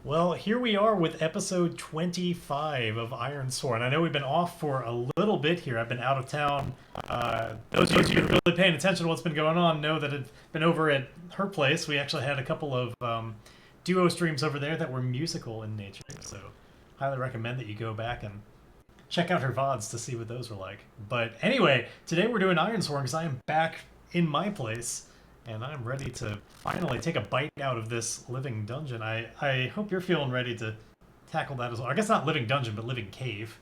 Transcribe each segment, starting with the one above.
Well, here we are with episode 25 of Ironsworn. I know we've been off for a little bit here. I've been out of town. Those of you who are really paying attention to what's been going on know that I've been over at her place. We actually had a couple of duo streams over there that were musical in nature. So, highly recommend that you go back and check out her VODs to see what those were like. But anyway, today we're doing Ironsworn because I am back in my place. And I'm ready to finally take a bite out of this living dungeon. I hope you're feeling ready to tackle that as well. I guess not living dungeon, but living cave.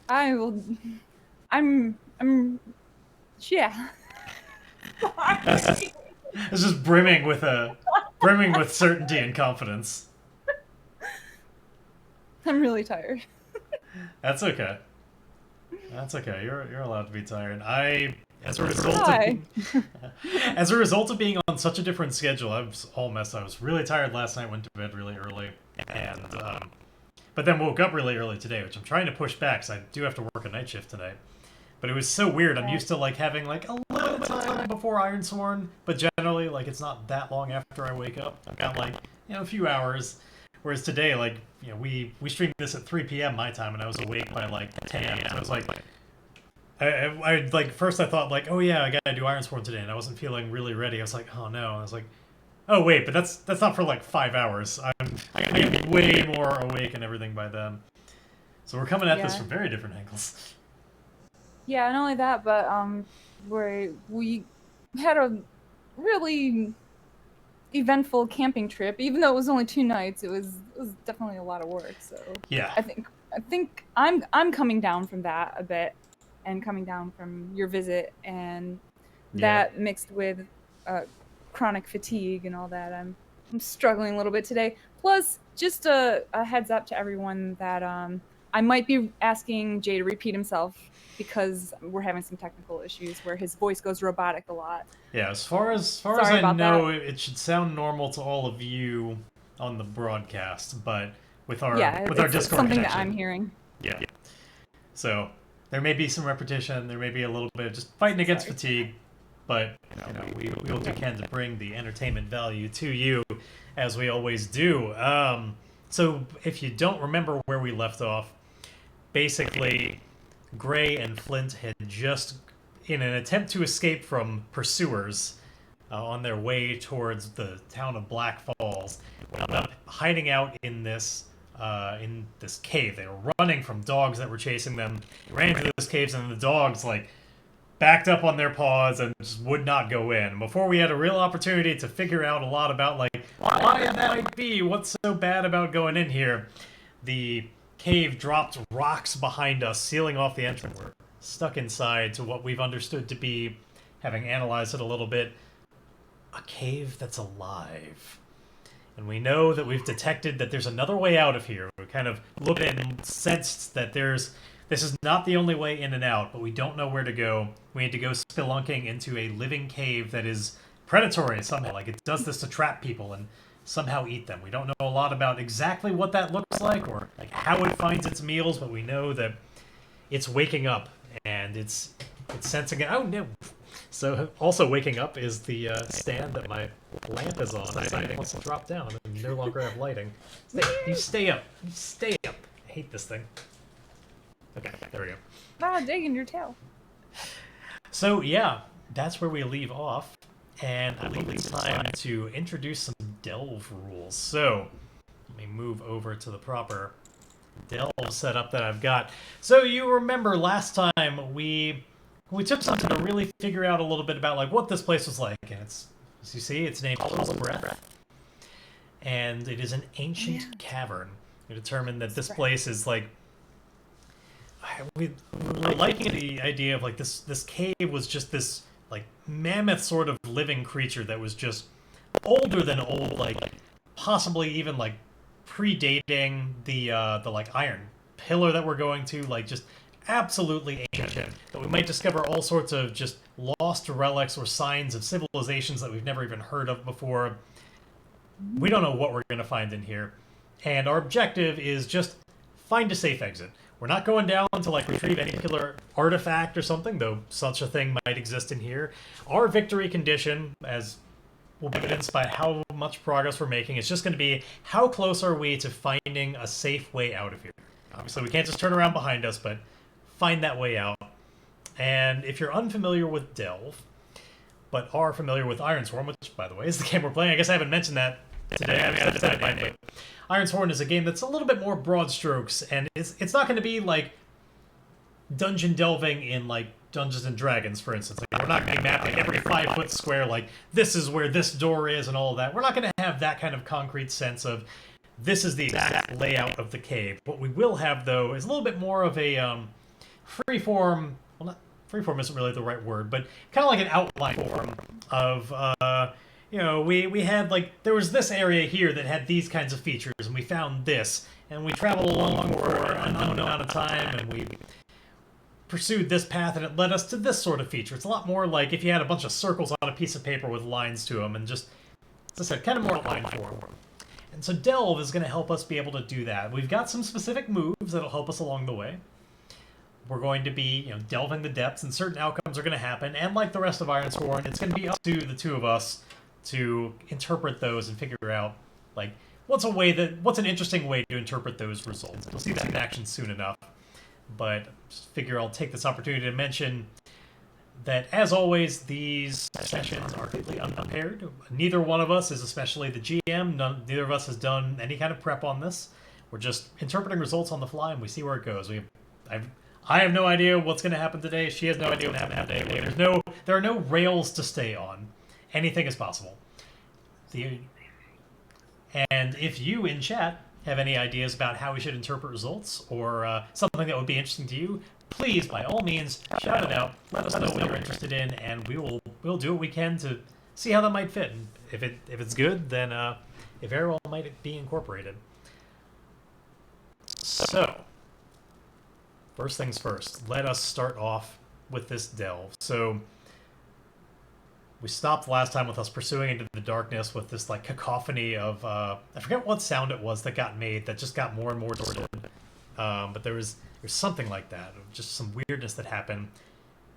I will. Yeah. It's just brimming with certainty and confidence. I'm really tired. That's okay. That's okay. You're allowed to be tired. As a result of being on such a different schedule, I was all messed up. I was really tired last night, went to bed really early, and but then woke up really early today, which I'm trying to push back because I do have to work a night shift tonight. But it was so weird. I'm used to like having like a little time before Ironsworn, but generally like it's not that long after I wake up. I've got like a few hours. Whereas today, like we streamed this at 3 p.m. my time, and I was awake by like 10 a.m. So I was like. I like first I thought like, oh yeah, I gotta do Ironsworn today, and I wasn't feeling really ready. I was like, oh no. I was like, oh wait, but that's not for like 5 hours. I'm gonna be way more awake and everything by then. So we're coming at this from very different angles. Yeah, not only that, but we had a really eventful camping trip. Even though it was only 2 nights, it was definitely a lot of work. So yeah, I think I'm coming down from that a bit. And coming down from your visit, and that mixed with chronic fatigue and all that, I'm struggling a little bit today. Plus, just a heads up to everyone that I might be asking Jay to repeat himself because we're having some technical issues where his voice goes robotic a lot. Yeah, as far as I know, it should sound normal to all of you on the broadcast, but with our Discord something connection, that I'm hearing. Yeah. So. There may be some repetition, there may be a little bit of just fighting against fatigue, but we will do can to bring the entertainment value to you, as we always do. So if you don't remember where we left off, basically, Grae and Flint had just, in an attempt to escape from pursuers on their way towards the town of Black Falls, wound up hiding out in this cave. They were running from dogs that were chasing them. They ran into this cave, and the dogs like backed up on their paws and just would not go in. And before we had a real opportunity to figure out a lot about like why that might be, what's so bad about going in here, the cave dropped rocks behind us, sealing off the entrance. We're stuck inside to what we've understood to be, having analyzed it a little bit, a cave that's alive. And we know that we've detected that there's another way out of here. We kind of looked at it and sensed that this is not the only way in and out, but we don't know where to go. We need to go spelunking into a living cave that is predatory somehow. Like, it does this to trap people and somehow eat them. We don't know a lot about exactly what that looks like or like how it finds its meals, but we know that it's waking up and it's sensing it. Oh, no. So also waking up is the stand that my lamp is on. It wants to drop down and no longer have lighting. You stay up. You stay up. I hate this thing. Okay, there we go. Ah, digging your tail. So yeah, that's where we leave off. And I believe it's time to introduce some delve rules. So let me move over to the proper delve setup that I've got. So you remember last time we took something to really figure out a little bit about like what this place was like, and it's, as you see, it's named Hall's Breath, and it is an ancient cavern. We determined that this place is like we were liking the idea of like this cave was just this like mammoth sort of living creature that was just older than old, like possibly even like predating the like iron pillar that we're going to, like just absolutely ancient, that we might discover all sorts of just lost relics or signs of civilizations that we've never even heard of before. We don't know what we're going to find in here, and our objective is just find a safe exit. We're not going down to like retrieve any particular artifact or something, though such a thing might exist in here. Our victory condition, as will be evidenced by how much progress we're making. It's just going to be how close are we to finding a safe way out of here. Obviously, we can't just turn around behind us, but find that way out. And if you're unfamiliar with Delve, but are familiar with Ironsworn, which, by the way, is the game we're playing. I guess I haven't mentioned that today. I mean, I said it by name. Ironsworn is a game that's a little bit more broad strokes, and it's not going to be like dungeon delving in like Dungeons and Dragons, for instance. Like, we're not going to map like every 5-foot square, like this is where this door is and all of that. We're not going to have that kind of concrete sense of this is the exact layout of the cave. What we will have, though, is a little bit more of a freeform. Well, not freeform isn't really the right word, but kind of like an outline form of, you know, we had, like, there was this area here that had these kinds of features, and we found this, and we traveled along for an unknown amount of time, and we pursued this path, and it led us to this sort of feature. It's a lot more like if you had a bunch of circles on a piece of paper with lines to them, and just, as I said, kind of more outline form. And so Delve is going to help us be able to do that. We've got some specific moves that'll help us along the way. We're going to be, you know, delving the depths, and certain outcomes are going to happen. And like the rest of Ironsworn, it's going to be up to the two of us to interpret those and figure out, like, what's an interesting way to interpret those results. You'll see that in action soon enough. But just figure I'll take this opportunity to mention that, as always, these sessions are completely unprepared. Neither one of us is especially the GM. Neither of us has done any kind of prep on this. We're just interpreting results on the fly, and we see where it goes. I have no idea what's going to happen today. She has no idea what's going to happen today. There are no rails to stay on. Anything is possible. And if you in chat have any ideas about how we should interpret results, or something that would be interesting to you, please, by all means, shout it out. Let us know what you're interested in, and we'll do what we can to see how that might fit. And if it's good, then it very well might be incorporated. So, first things first, let us start off with this delve. So, we stopped last time with us pursuing into the darkness with this like cacophony of I forget what sound it was that got made that just got more and more distorted. But there's something like that, just some weirdness that happened,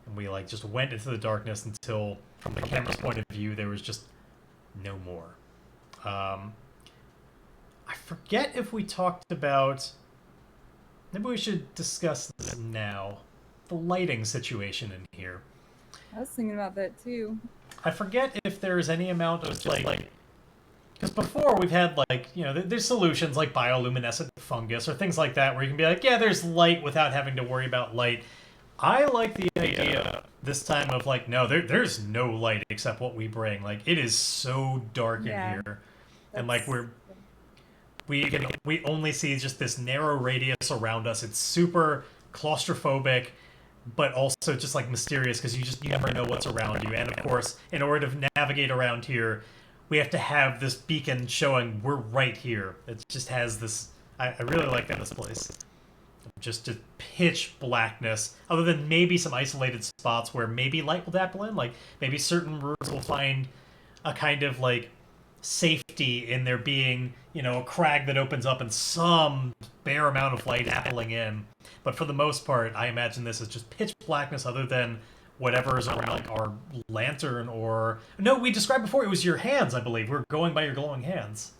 and we like just went into the darkness until, from the camera's point of view, there was just no more. I forget if we talked about. Maybe we should discuss this now. The lighting situation in here. I was thinking about that too. I forget if there's any amount of like, because before we've had like, you know, there's solutions like bioluminescent fungus or things like that where you can be like, yeah, there's light without having to worry about light. I like the idea this time of like, no, there's no light except what we bring. Like, it is so dark in here, and like we only see just this narrow radius around us. It's super claustrophobic, but also just like mysterious because you never know what's around you. And of course, in order to navigate around here, we have to have this beacon showing we're right here. It just has this. I really like that in this place. Just pitch blackness, other than maybe some isolated spots where maybe light will dabble in. Like maybe certain rooms will find a kind of like safety in there being, you know, a crag that opens up and some bare amount of light dabbling in. But for the most part, I imagine this is just pitch blackness, other than whatever is around, like our lantern or... No, we described before it was your hands, I believe. We're going by your glowing hands.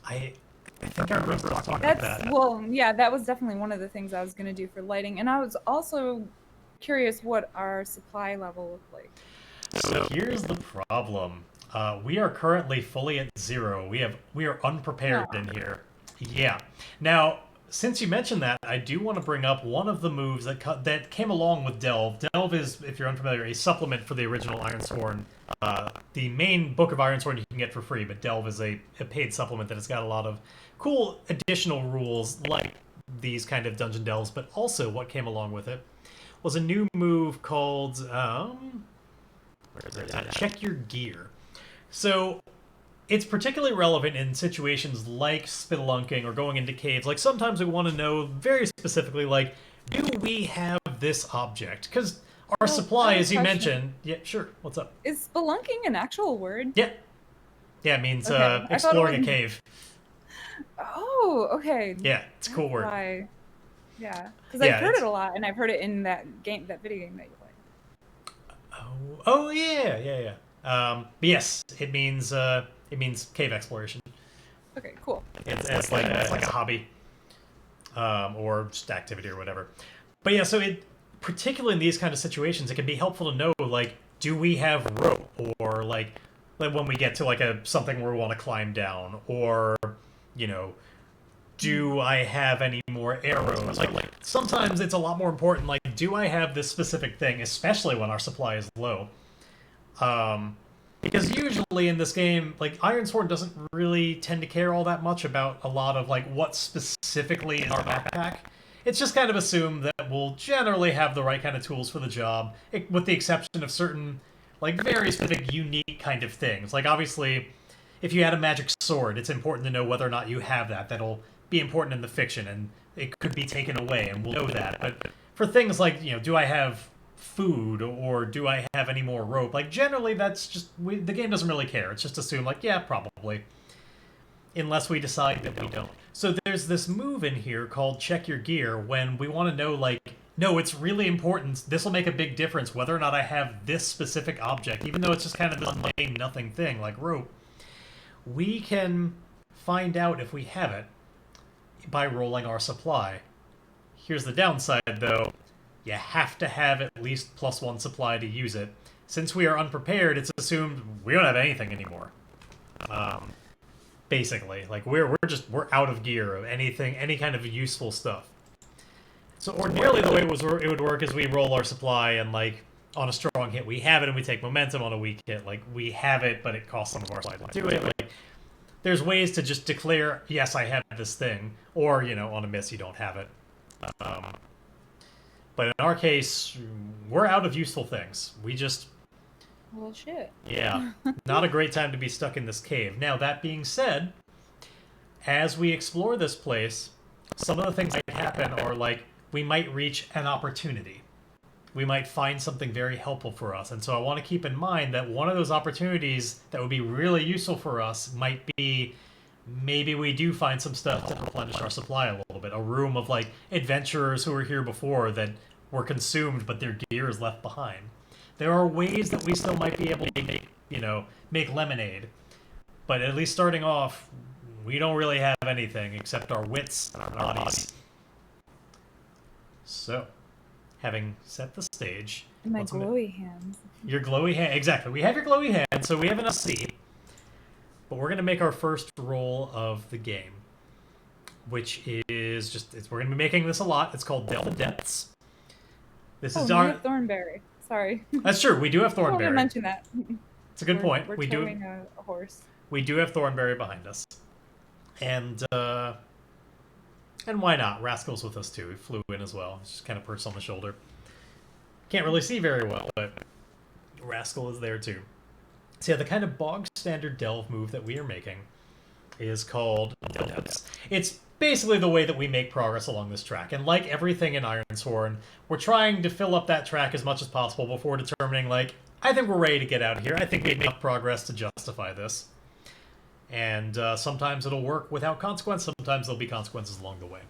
I think I remember talking about that. Well, yeah, that was definitely one of the things I was going to do for lighting. And I was also curious what our supply level looked like. So here's the problem. We are currently fully at 0. We are unprepared in here. Yeah. Now, since you mentioned that, I do want to bring up one of the moves that came along with Delve. Delve is, if you're unfamiliar, a supplement for the original Ironsworn. The main book of Ironsworn you can get for free, but Delve is a paid supplement that has got a lot of cool additional rules like these kind of dungeon delves, but also what came along with it was a new move called where is it? Check your gear. So it's particularly relevant in situations like spelunking or going into caves. Like sometimes we want to know very specifically, like, do we have this object? Because our supply, as you mentioned... Yeah, sure. What's up? Is spelunking an actual word? Yeah. Yeah, it means exploring a cave. Oh, okay. Yeah, it's a cool word. Why? Yeah, because I've heard it a lot, and I've heard it in that video game that you play. Oh yeah. But yes, it means cave exploration. Okay, cool. It's like a hobby, or just activity or whatever. But yeah, so particularly in these kind of situations, it can be helpful to know, like, do we have rope, or like when we get to like something where we want to climb down, or you know, do I have any more arrows? Like sometimes it's a lot more important. Like, do I have this specific thing, especially when our supply is low? Because usually in this game, like, Ironsworn doesn't really tend to care all that much about a lot of like what specifically in our backpack. It's just kind of assumed that we'll generally have the right kind of tools for the job, with the exception of certain, like, very specific, unique kind of things. Like, obviously, if you had a magic sword, it's important to know whether or not you have that. That'll be important in the fiction, and it could be taken away, and we'll know that. But for things like, do I have food, or do I have any more rope? Like, generally, that's just, the game doesn't really care. It's just assumed, like, yeah, probably. Unless we decide that we don't. So there's this move in here called check your gear, when we want to know, like, no, it's really important. This will make a big difference whether or not I have this specific object, even though it's just kind of this lame nothing thing like rope. We can find out if we have it by rolling our supply. Here's the downside, though. You have to have at least +1 supply to use it. Since we are unprepared, it's assumed we don't have anything anymore. Basically, like, we're out of gear of anything, any kind of useful stuff. So ordinarily the way it would work is we roll our supply, and like on a strong hit we have it, and we take momentum. On a weak hit, like, we have it, but it costs some of our supply to do it. Like, there's ways to just declare, yes, I have this thing, or on a miss you don't have it. But in our case, we're out of useful things. We just... Well, shit. Yeah. Not a great time to be stuck in this cave. Now, that being said, as we explore this place, some of the things that happen are, like, we might reach an opportunity. We might find something very helpful for us. And so I want to keep in mind that one of those opportunities that would be really useful for us might be, maybe we do find some stuff to replenish our supply a little bit. A room of, like, adventurers who were here before that were consumed, but their gear is left behind. There are ways that we still might be able to make lemonade. But at least starting off, we don't really have anything except our wits and our bodies. So, having set the stage... And my glowy hands. Your glowy hand, exactly. We have your glowy hand, so we have enough seed. But we're going to make our first roll of the game, which is just... we're going to be making this a lot. It's called Delve the Depths. This is our... Thornberry. Sorry. That's true. We do have Thornberry. I mention that. It's a good point. We're towing a horse. We do have Thornberry behind us. And why not? Rascal's with us too. He flew in as well. He's just kind of perched on the shoulder. Can't really see very well, but Rascal is there too. So yeah, the kind of bog standard delve move that we are making is called Depths. It's basically the way that we make progress along this track. And like everything in Ironsworn, we're trying to fill up that track as much as possible before determining, like, I think we're ready to get out of here. I think we made enough progress to justify this. And sometimes it'll work without consequence. Sometimes there'll be consequences along the way.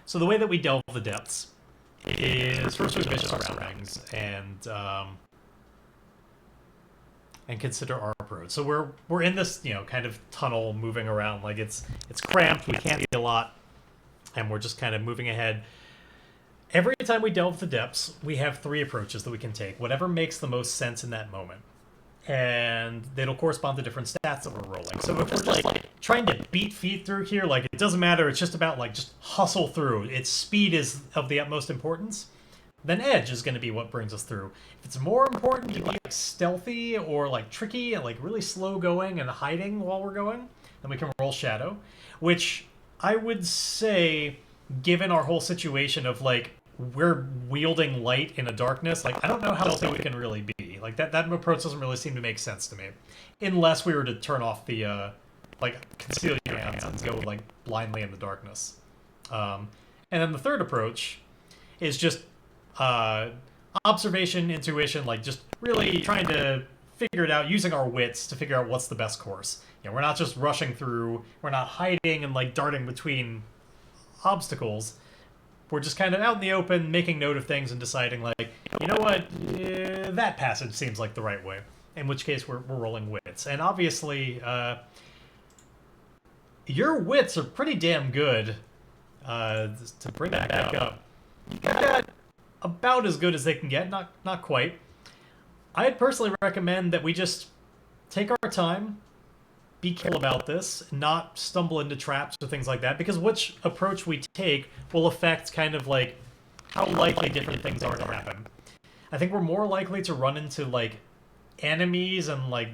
So the way that we delve the depths is first we visit our surroundings and consider our approach. So we're in this kind of tunnel moving around. Like, it's cramped. We can't see a lot, and we're just kind of moving ahead. Every time we delve the depths, we have 3 approaches that we can take, whatever makes the most sense in that moment. And it'll correspond to different stats that we're rolling. So if we're just like trying to beat feet through here, like, it doesn't matter, it's just about like just hustle through. Its speed is of the utmost importance. Then edge is going to be what brings us through. If it's more important to be like stealthy or like tricky and like really slow going and hiding while we're going, then we can roll shadow, which I would say, given our whole situation of like we're wielding light in a darkness, like, I don't know how stealthy we can really be. Like, that approach doesn't really seem to make sense to me, unless we were to turn off the like, conceal your hands and go like blindly in the darkness. And then the third approach is just observation, intuition, like just really trying to figure it out, using our wits to figure out what's the best course. We're not just rushing through, we're not hiding and like darting between obstacles. We're just kind of out in the open, making note of things and deciding, like, you know what, that passage seems like the right way. in which case we're rolling wits. And obviously, your wits are pretty damn good to bring that back up. You got about as good as they can get, not quite. I'd personally recommend that we just take our time, be careful about this, not stumble into traps or things like that, because which approach we take will affect kind of like how likely different things are to happen. I think we're more likely to run into like enemies and like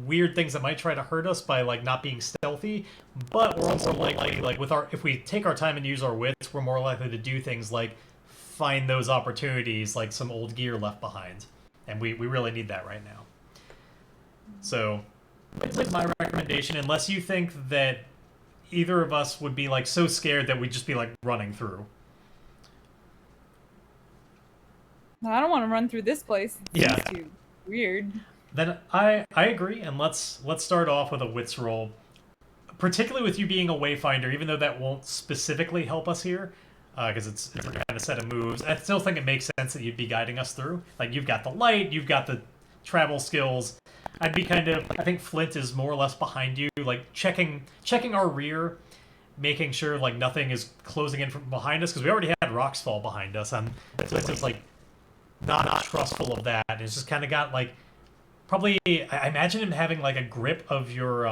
weird things that might try to hurt us by like not being stealthy, but we're also likely like if we take our time and use our wits, we're more likely to do things like find those opportunities, like some old gear left behind, and we really need that right now. So it's like my recommendation, unless you think that either of us would be like so scared that we'd just be like running through. I don't want to run through this place. It's too weird. Then I agree, and let's start off with a wits roll, particularly with you being a wayfinder, even though that won't specifically help us here, because it's a kind of set of moves. I still think it makes sense that you'd be guiding us through. Like, you've got the light, you've got the travel skills. I'd be I think Flint is more or less behind you, like checking our rear, making sure like nothing is closing in from behind us, because we already had rocks fall behind us, and Flint is like not trustful of that. It's just kind of got like probably I imagine him having like a grip of your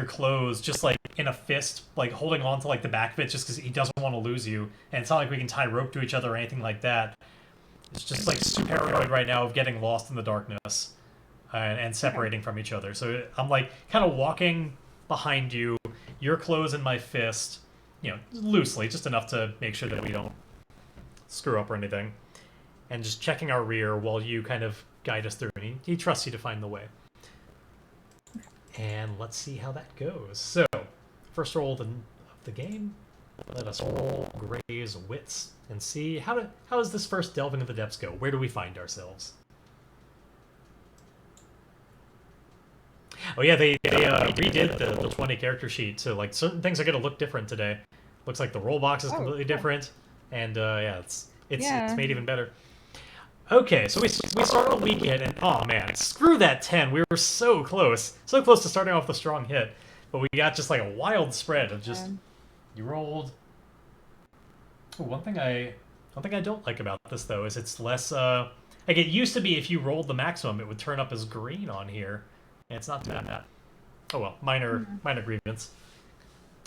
clothes, just like in a fist, like holding on to like the back of it, just because he doesn't want to lose you. And it's not like we can tie rope to each other or anything like that. It's just like super paranoid right now of getting lost in the darkness and separating from each other. So I'm like kind of walking behind you, your clothes in my fist, loosely, just enough to make sure that we don't screw up or anything, and just checking our rear while you kind of guide us through, and he trusts you to find the way. And let's see how that goes. So, first roll of the game. Let us roll Gray's wits and see how does this first delve into the depths go? Where do we find ourselves? Oh yeah, they redid the 20 character sheet, so like certain things are gonna look different today. Looks like the roll box is completely different, and it's made even better. Okay, so we start on a weak hit, and oh man, screw that 10. We were so close to starting off the strong hit, but we got just like a wild spread of just you rolled. Ooh, one thing I don't like about this though is it's less like it used to be. If you rolled the maximum, it would turn up as green on here, and it's not doing that. Oh well, minor grievance.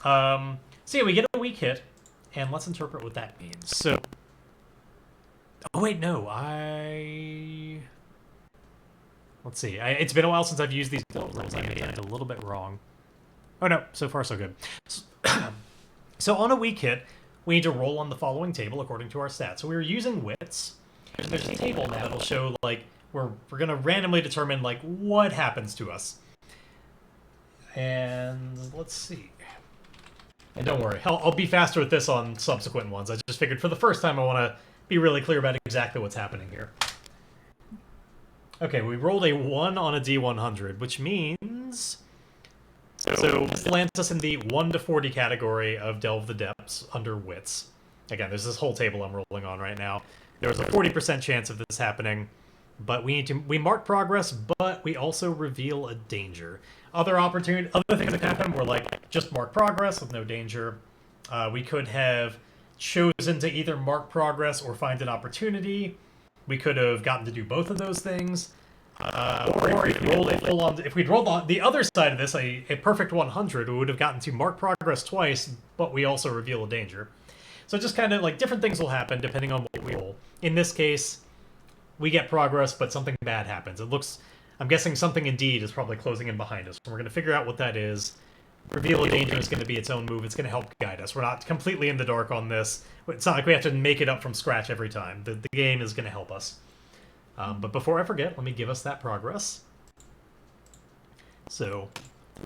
So yeah, we get a weak hit, and let's interpret what that means. So. Oh wait, no, let's see. It's been a while since I've used these rolls. I may have it a little bit wrong. Oh no, so far so good. So on a weak hit, we need to roll on the following table according to our stats. So we were using wits. There's a table now that'll show like we're gonna randomly determine like what happens to us. And let's see. And don't worry, I'll be faster with this on subsequent ones. I just figured for the first time I want to be really clear about exactly what's happening here. Okay, we rolled a 1 on a D100, which means... So this lands us in the 1 to 40 category of Delve the Depths under Wits. Again, there's this whole table I'm rolling on right now. There's a 40% chance of this happening, but we mark progress, but we also reveal a danger. Other things that can happen were like just mark progress with no danger. We could have chosen to either mark progress or find an opportunity. We could have gotten to do both of those things. Or if we'd rolled on the other side of this, a perfect 100, we would have gotten to mark progress twice, but we also reveal a danger. So just kind of like different things will happen depending on what we roll. In this case, we get progress, but something bad happens. I'm guessing something indeed is probably closing in behind us. We're going to figure out what that is. Reveal a danger is going to be its own move. It's going to help guide us. We're not completely in the dark on this. It's not like we have to make it up from scratch every time. The game is going to help us. But before I forget, let me give us that progress. So,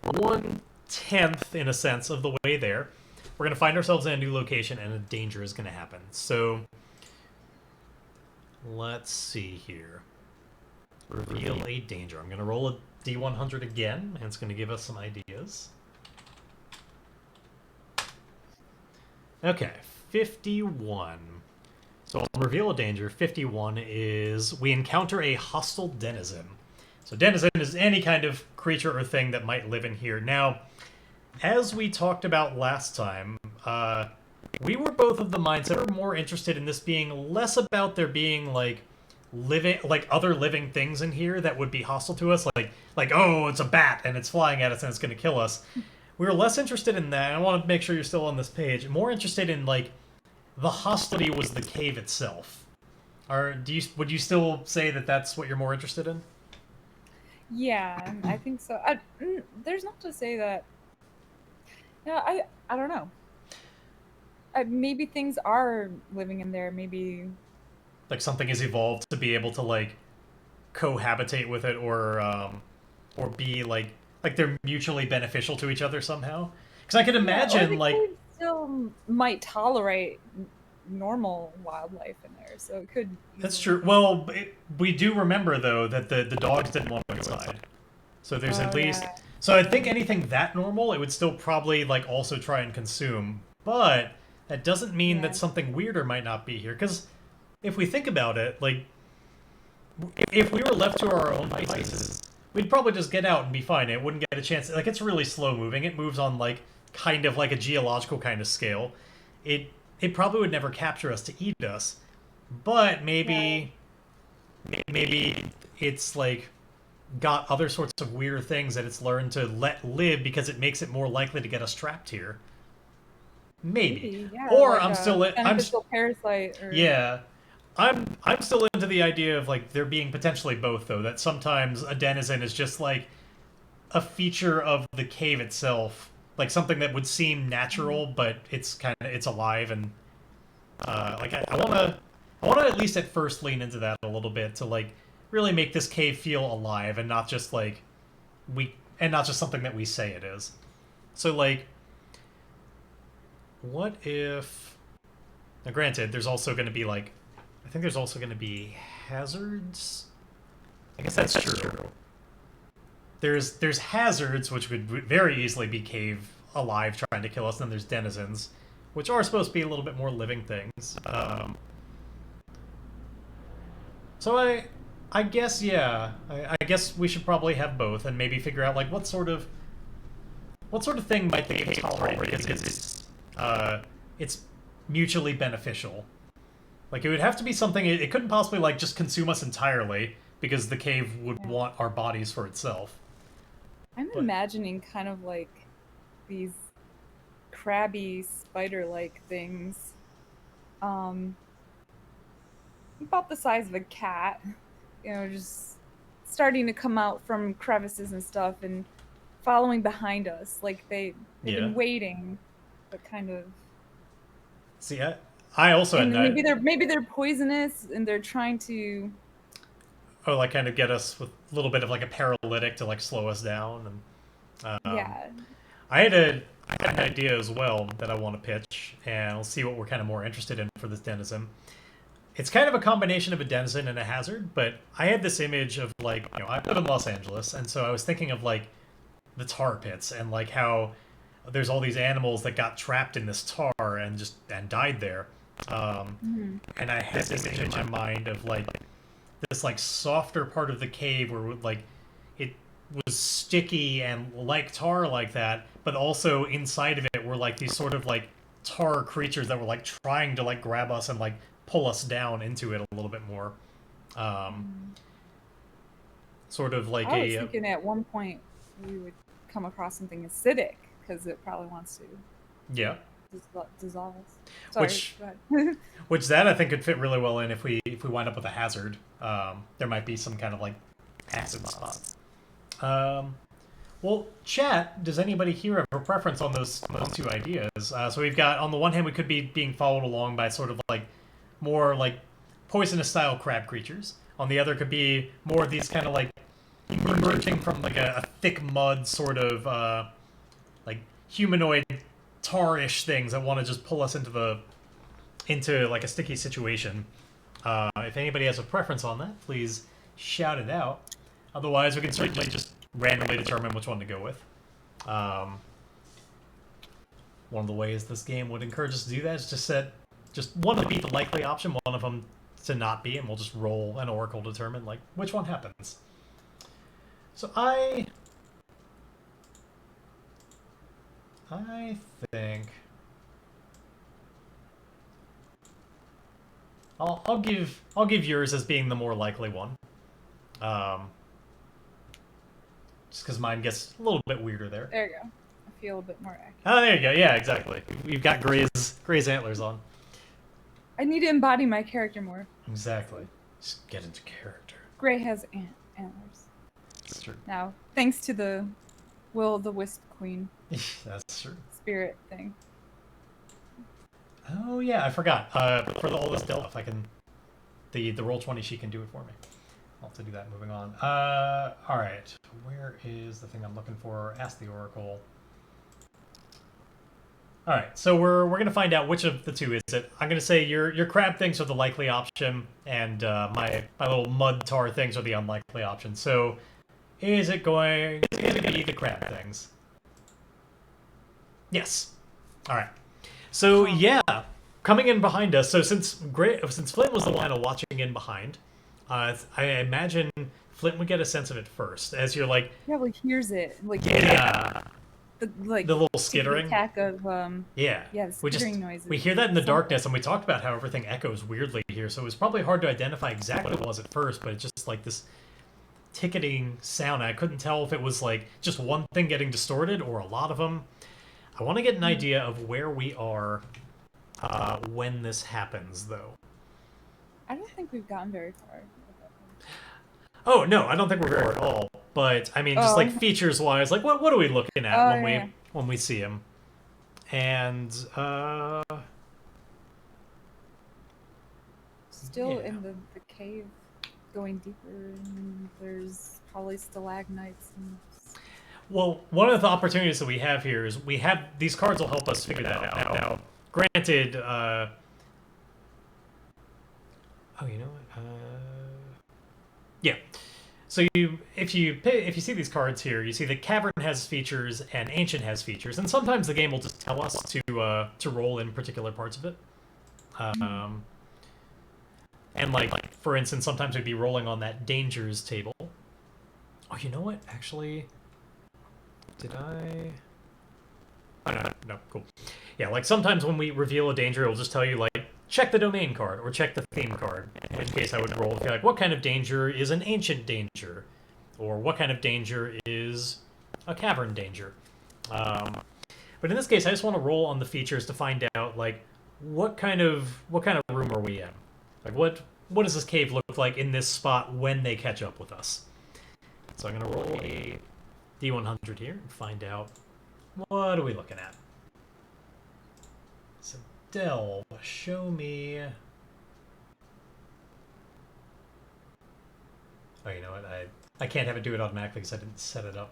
1/10, in a sense, of the way there. We're going to find ourselves in a new location, and a danger is going to happen. So, let's see here. Reveal a danger. I'm going to roll a D100 again, and it's going to give us some ideas. Okay, 51. So on reveal a danger, 51 is we encounter a hostile denizen. So denizen is any kind of creature or thing that might live in here. Now, as we talked about last time, we were both of the mindset we're more interested in this being less about there being like other living things in here that would be hostile to us, like oh, it's a bat and it's flying at us and it's going to kill us. We were less interested in that. And I want to make sure you're still on this page. More interested in like the hostility was the cave itself. Or would you still say that that's what you're more interested in? Yeah, I think so. There's not to say that. Yeah, I don't know. Maybe things are living in there. Maybe Like something has evolved to be able to like cohabitate with it, or be like they're mutually beneficial to each other somehow. Because I could imagine or the cave still might tolerate normal wildlife in there, so it could. That's true. Well, we do remember though that the dogs didn't want to go inside, so there's at least. Yeah. So I think anything that normal, it would still probably like also try and consume, but that doesn't mean that something weirder might not be here. Because if we think about it, like if we were left to our own devices, we'd probably just get out and be fine. It wouldn't get a chance. Like it's really slow moving. It moves on like kind of like a geological kind of scale. It probably would never capture us to eat us, but maybe it's like got other sorts of weird things that it's learned to let live because it makes it more likely to get us trapped here. Maybe. Yeah, or like I'm still parasite. Or... Yeah, I'm still into the idea of like there being potentially both though. That sometimes a denizen is just like a feature of the cave itself, like something that would seem natural, but it's alive and like I wanna at least at first lean into that a little bit to like really make this cave feel alive and not just like not just something that we say it is. So like, what if? Now, granted, there's also going to be like, I think there's also going to be hazards. I guess that's true. There's hazards which would very easily be cave alive trying to kill us. And then there's denizens, which are supposed to be a little bit more living things. So I guess yeah. I guess we should probably have both and maybe figure out like what sort of thing might the cave tolerate because it's mutually beneficial. Like it would have to be something. It couldn't possibly like just consume us entirely because the cave would want our bodies for itself. I'm imagining kind of like these crabby spider-like things, about the size of a cat, just starting to come out from crevices and stuff and following behind us, like they've been waiting, but kind of. See, I also had maybe they're poisonous and they're trying to. Oh, like kind of get us with a little bit of like a paralytic to like slow us down, and yeah. I had an idea as well that I want to pitch, and we'll see what we're kind of more interested in for this denizen. It's kind of a combination of a denizen and a hazard, but I had this image of like, I live in Los Angeles, and so I was thinking of like the tar pits and like how there's all these animals that got trapped in this tar and died there. And I had this image in my mind of like this like softer part of the cave where like it was sticky and like tar like that, but also inside of it were like these sort of like tar creatures that were like trying to like grab us and like pull us down into it a little bit more. Sort of like I was thinking at one point we would come across something acidic because it probably wants to dissolve us. Sorry, which that I think could fit really well in if we wind up with a hazard. There might be some kind of like acid spot. Well, chat, does anybody here have a preference on those two ideas? So we've got, on the one hand, we could be being followed along by sort of like more like poisonous style crab creatures. On the other could be more of these kind of like emerging from like a thick mud sort of like humanoid tar-ish things that want to just pull us into like a sticky situation. If anybody has a preference on that, please shout it out. Otherwise, we can certainly just randomly determine which one to go with. One of the ways this game would encourage us to do that is just set just one to be the likely option, one of them to not be, and we'll just roll an oracle to determine like which one happens. So I think I'll give yours as being the more likely one. Just because mine gets a little bit weirder there. There you go. I feel a bit more accurate. Oh, there you go. Yeah, exactly. We've got Gray's antlers on. I need to embody my character more. Exactly. Just get into character. Gray has antlers. That's true. Now, thanks to the Will-o'-the-Wisp Queen. That's true. Spirit thing. Oh yeah, I forgot. For all this delta, if I can, the Roll20 sheet can do it for me. I'll have to do that. Moving on. All right. Where is the thing I'm looking for? Ask the Oracle. All right. So we're gonna find out which of the two is it. I'm gonna say your crab things are the likely option, and my little mud tar things are the unlikely option. So is it going to be the crab things? Yes. All right. So yeah, coming in behind us. So since Flint was the one watching in behind, I imagine Flint would get a sense of it first, as you're like. Yeah, well, he hears it. Like yeah. The little skittering. Attack of yeah. the skittering noises. We hear that in the darkness, and we talked about how everything echoes weirdly here. So it was probably hard to identify exactly what it was at first, but it's just like this ticketing sound. I couldn't tell if it was like just one thing getting distorted or a lot of them. I want to get an idea of where we are when this happens, though. I don't think we've gotten very far. Oh no, I don't think we're very far at all. But I mean, just like features-wise, like what are we looking at when we see him? And still in the cave, going deeper, and there's probably stalagmites and. Well, one of the opportunities that we have here is these cards will help us figure that out. Now, granted, oh, you know what? Yeah. So if you see these cards here, you see that Cavern has features and Ancient has features, and sometimes the game will just tell us to roll in particular parts of it. And like for instance, sometimes we'd be rolling on that Dangers table. Oh, you know what? Actually. Did I? Oh, no, cool. Yeah, like sometimes when we reveal a danger, it'll just tell you, like, check the domain card or check the theme card. In which case I would roll, like, what kind of danger is an ancient danger? Or what kind of danger is a cavern danger? But in this case, I just want to roll on the features to find out, like, what kind of room are we in? Like, what does this cave look like in this spot when they catch up with us? So I'm going to roll a D100 here and find out what are we looking at. So Delve, show me. Oh, you know what? I can't have it do it automatically because I didn't set it up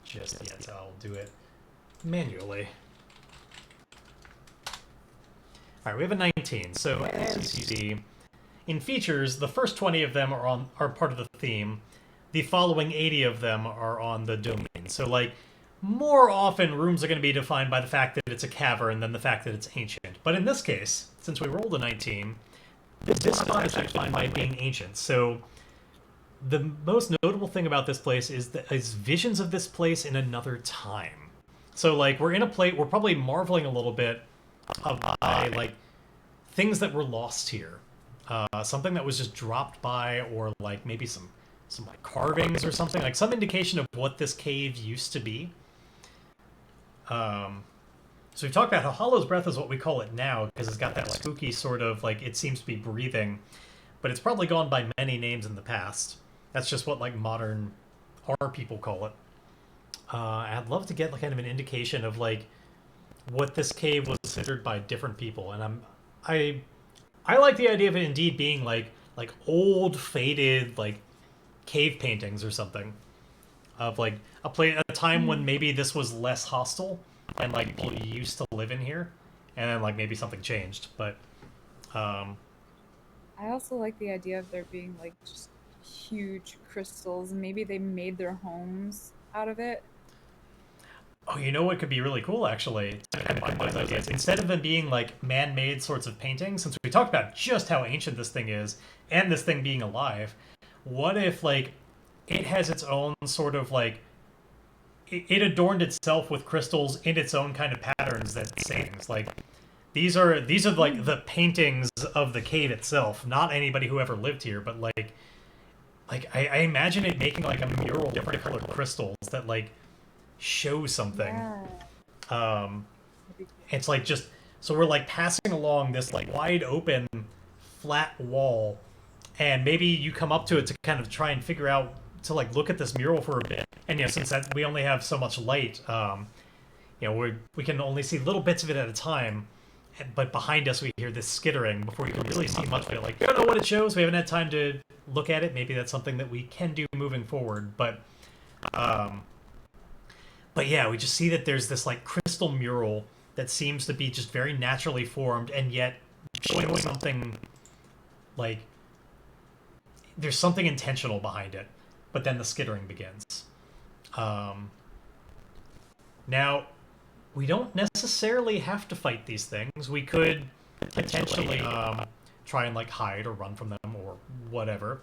just yet. So I'll do it manually. All right, we have a 19. So as you see, in features, the first 20 of them are part of the theme. The following 80 of them are on the domain. So, like, more often rooms are going to be defined by the fact that it's a cavern than the fact that it's ancient. But in this case, since we rolled a 19, this spot is actually defined by being ancient. So, the most notable thing about this place is visions of this place in another time. So, like, we're in a place, we're probably marveling a little bit by, like, things that were lost here. Something that was just dropped by, or, like, maybe some like carvings or something, like some indication of what this cave used to be. So we've talked about how Hollow's Breath is what we call it now, because it's got that spooky sort of, like, it seems to be breathing, but it's probably gone by many names in the past. That's just what, like, modern horror people call it. I'd love to get, like, kind of an indication of, like, what this cave was considered by different people, and I like the idea of it indeed being like old, faded, like, cave paintings or something of, like, a time when maybe this was less hostile and, like, people used to live in here, and then, like, maybe something changed. But I also like the idea of there being, like, just huge crystals, and maybe they made their homes out of it. Oh, you know what could be really cool, actually? Those ideas. Instead of them being, like, man-made sorts of paintings, since we talked about just how ancient this thing is, and this thing being alive, what if, like, it has its own sort of like it adorned itself with crystals in its own kind of patterns that sings. Like these are like the paintings of the cave itself, not anybody who ever lived here, but like I imagine it making like a mural of different colored crystals that like show something. Yeah. Um, it's like just so we're like passing along this like wide open flat wall, and maybe you come up to it to kind of try and figure out to like look at this mural for a bit. And since that we only have so much light, we can only see little bits of it at a time. But behind us, we hear this skittering before you can really see much of it. Like, we don't know what it shows. We haven't had time to look at it. Maybe that's something that we can do moving forward. But yeah, we just see that there's this like crystal mural that seems to be just very naturally formed, and yet showing something like there's something intentional behind it. But then the skittering begins. Now, we don't necessarily have to fight these things. We could potentially try and like hide or run from them or whatever.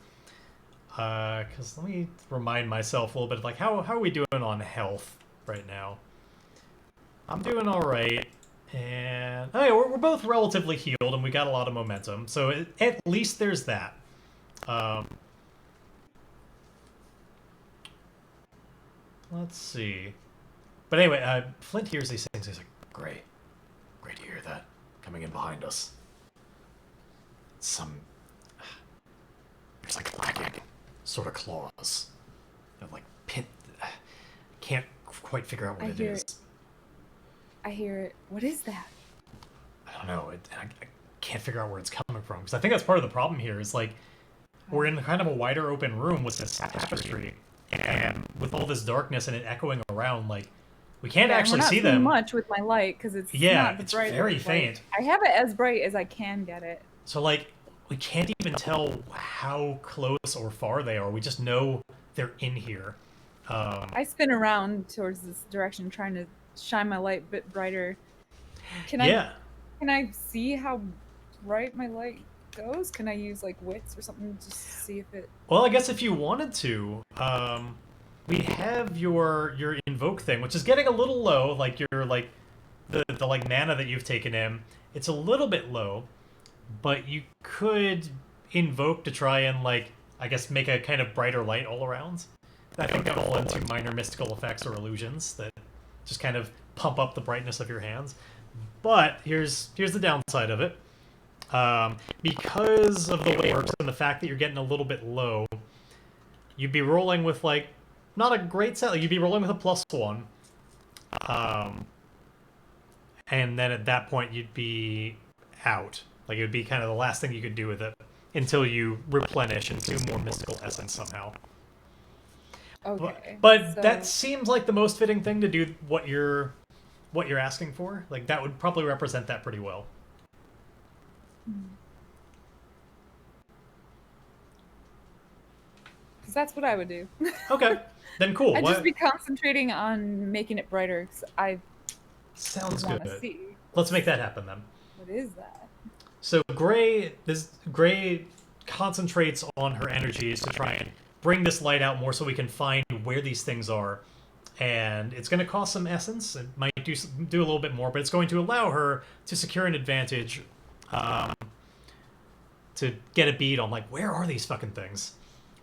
Because let me remind myself a little bit, like how are we doing on health right now? I'm doing all right, and oh, yeah, we're both relatively healed, and we got a lot of momentum. So at least there's that. Let's see. But anyway, Flint hears these things. He's like, "Great, great to hear that coming in behind us. There's like lagging sort of claws, and like pin. Can't quite figure out what it is. I hear it. What is that? I don't know. I can't figure out where it's coming from, because I think that's part of the problem here. Is like we're in kind of a wider open room with this tapestry, and with all this darkness and it echoing around, like. We can't actually see them much with my light because it's not the brightest. Very faint. I have it as bright as I can get it. So like we can't even tell how close or far they are. We just know they're in here. I spin around towards this direction, trying to shine my light a bit brighter. Can I see how bright my light goes? Can I use like wits or something to see if it? Well, I guess if you wanted to. We have your invoke thing, which is getting a little low, like your like the like mana that you've taken in. It's a little bit low, but you could invoke to try and like I guess make a kind of brighter light all around. I think that fall into minor mystical effects or illusions that just kind of pump up the brightness of your hands. But here's the downside of it. Because of the way it works and the fact that you're getting a little bit low, you'd be rolling with like not a great set. Like, you'd be rolling with a +1. And then at that point, you'd be out. Like, it would be kind of the last thing you could do with it until you replenish and do more mystical essence somehow. Okay. But that seems like the most fitting thing to do what you're asking for. Like, that would probably represent that pretty well. Because that's what I would do. Okay. Then cool. I'd just be concentrating on making it brighter. Cause I Sounds good. See. Let's make that happen then. What is that? So Grae concentrates on her energies to try and bring this light out more so we can find where these things are. And it's going to cost some essence. It might do a little bit more, but it's going to allow her to secure an advantage to get a bead on, like, where are these fucking things?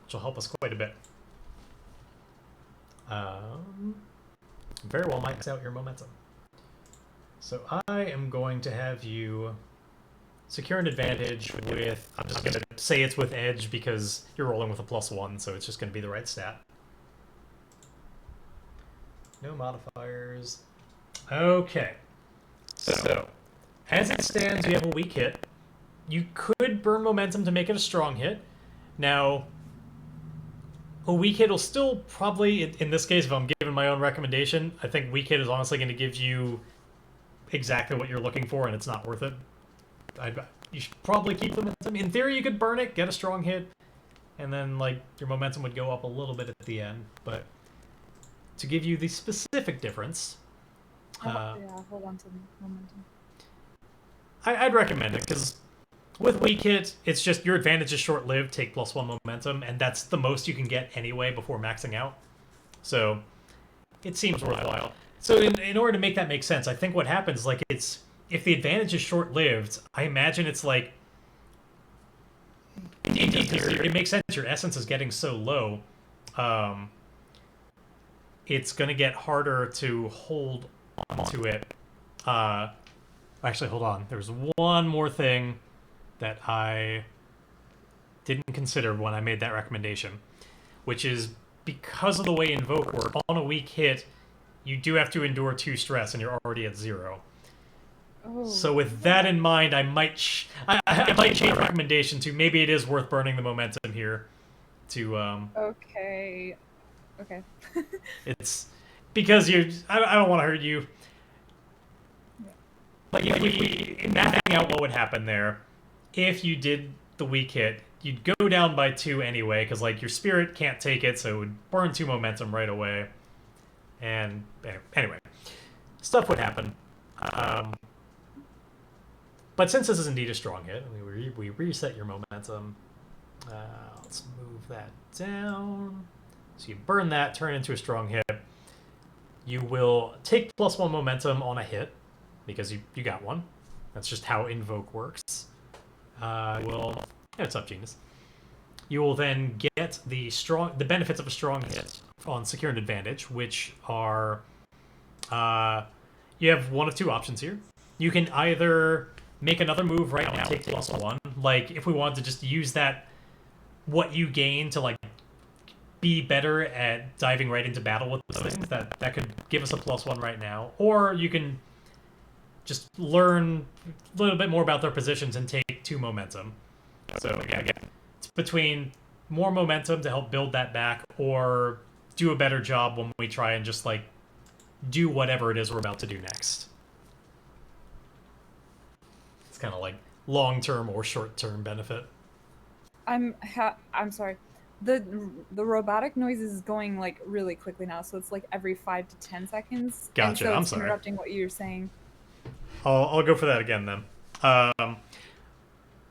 Which will help us quite a bit. Very well max out your momentum. So I am going to have you secure an advantage with, I'm just going to say it's with edge because you're rolling with a +1, so it's just going to be the right stat. No modifiers. Okay. So, as it stands, you have a weak hit. You could burn momentum to make it a strong hit. Now, a weak hit will still probably, in this case, if I'm giving my own recommendation, I think weak hit is honestly going to give you exactly what you're looking for, and it's not worth it. You should probably keep the momentum. In theory, you could burn it, get a strong hit, and then like your momentum would go up a little bit at the end. But to give you the specific difference, yeah, hold on to the momentum. I'd recommend it because With weak hit, it's just your advantage is short-lived, take +1 momentum, and that's the most you can get anyway before maxing out. So it seems worthwhile. So in order to make that make sense, I think what happens, like, it's if the advantage is short-lived, I imagine it's like it makes sense. Your essence is getting so low, it's gonna get harder to hold onto it. Actually, hold on. There's one more thing that I didn't consider when I made that recommendation, which is because of the way Invoke works, on a weak hit, you do have to endure 2 stress, and you're already at 0. Oh. So with that in mind, I might I might change the recommendation to maybe it is worth burning the momentum here. To Okay. it's because I don't want to hurt you. Like if we mapping out what would happen there, if you did the weak hit, you'd go down by 2 anyway, because like your spirit can't take it, so it would burn 2 momentum right away. And anyway, stuff would happen. But since this is indeed a strong hit, we reset your momentum. Let's move that down. So you burn that, turn it into a strong hit. You will take +1 momentum on a hit, because you got one. That's just how Invoke works. It's up, Genius. You will then get the benefits of a strong hit on Secure and Advantage, which are you have one of 2 options here. You can either make another move right now, take +1. Like if we wanted to just use that, what you gain to like be better at diving right into battle with those things, that could give us a +1 right now. Or you can just learn a little bit more about their positions and take 2 momentum. So again, it's between more momentum to help build that back, or do a better job when we try and just like do whatever it is we're about to do next. It's kind of like long-term or short-term benefit. I'm sorry. The robotic noise is going like really quickly now, so it's like every 5 to 10 seconds. Gotcha. And so I'm it's sorry. Interrupting what you're saying. I'll go for that again then.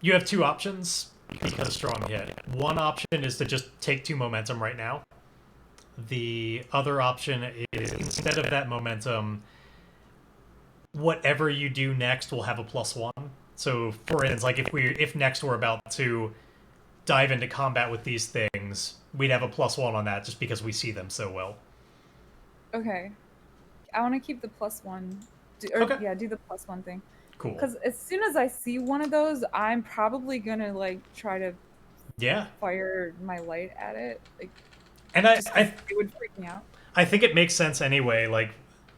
You have 2 options because of strong hit. One option is to just take 2 momentum right now. The other option is instead of that momentum, whatever you do next will have a +1. So for instance, like if next we're about to dive into combat with these things, we'd have a +1 on that just because we see them so well. Okay. I want to keep the +1. Okay. Yeah, do the +1 thing. Cool. Because as soon as I see one of those, I'm probably gonna like try to fire my light at it. Like, and it would freak me out. I think it makes sense anyway. Like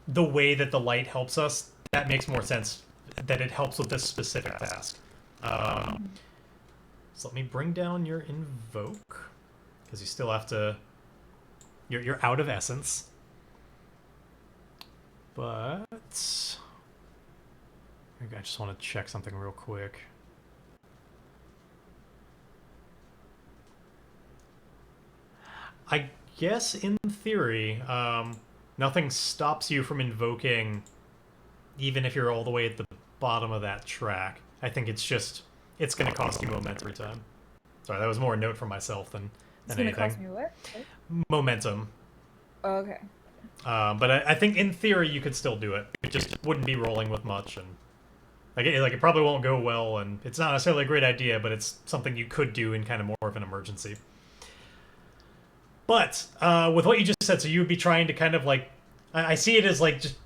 the way that the light helps us, that makes more sense. That it helps with this specific task. So let me bring down your Invoke, because you still have to. You're out of essence. But I just want to check something real quick. I guess in theory, nothing stops you from invoking, even if you're all the way at the bottom of that track. I think it's going to cost you momentum every time. Sorry, that was more a note for myself than anything. It's going to cost me what? Momentum. Oh, okay. But I think in theory you could still do it. It just wouldn't be rolling with much, and it probably won't go well, and it's not necessarily a great idea, but it's something you could do in kind of more of an emergency. But with what you just said, so you would be trying to kind of like, I see it as like just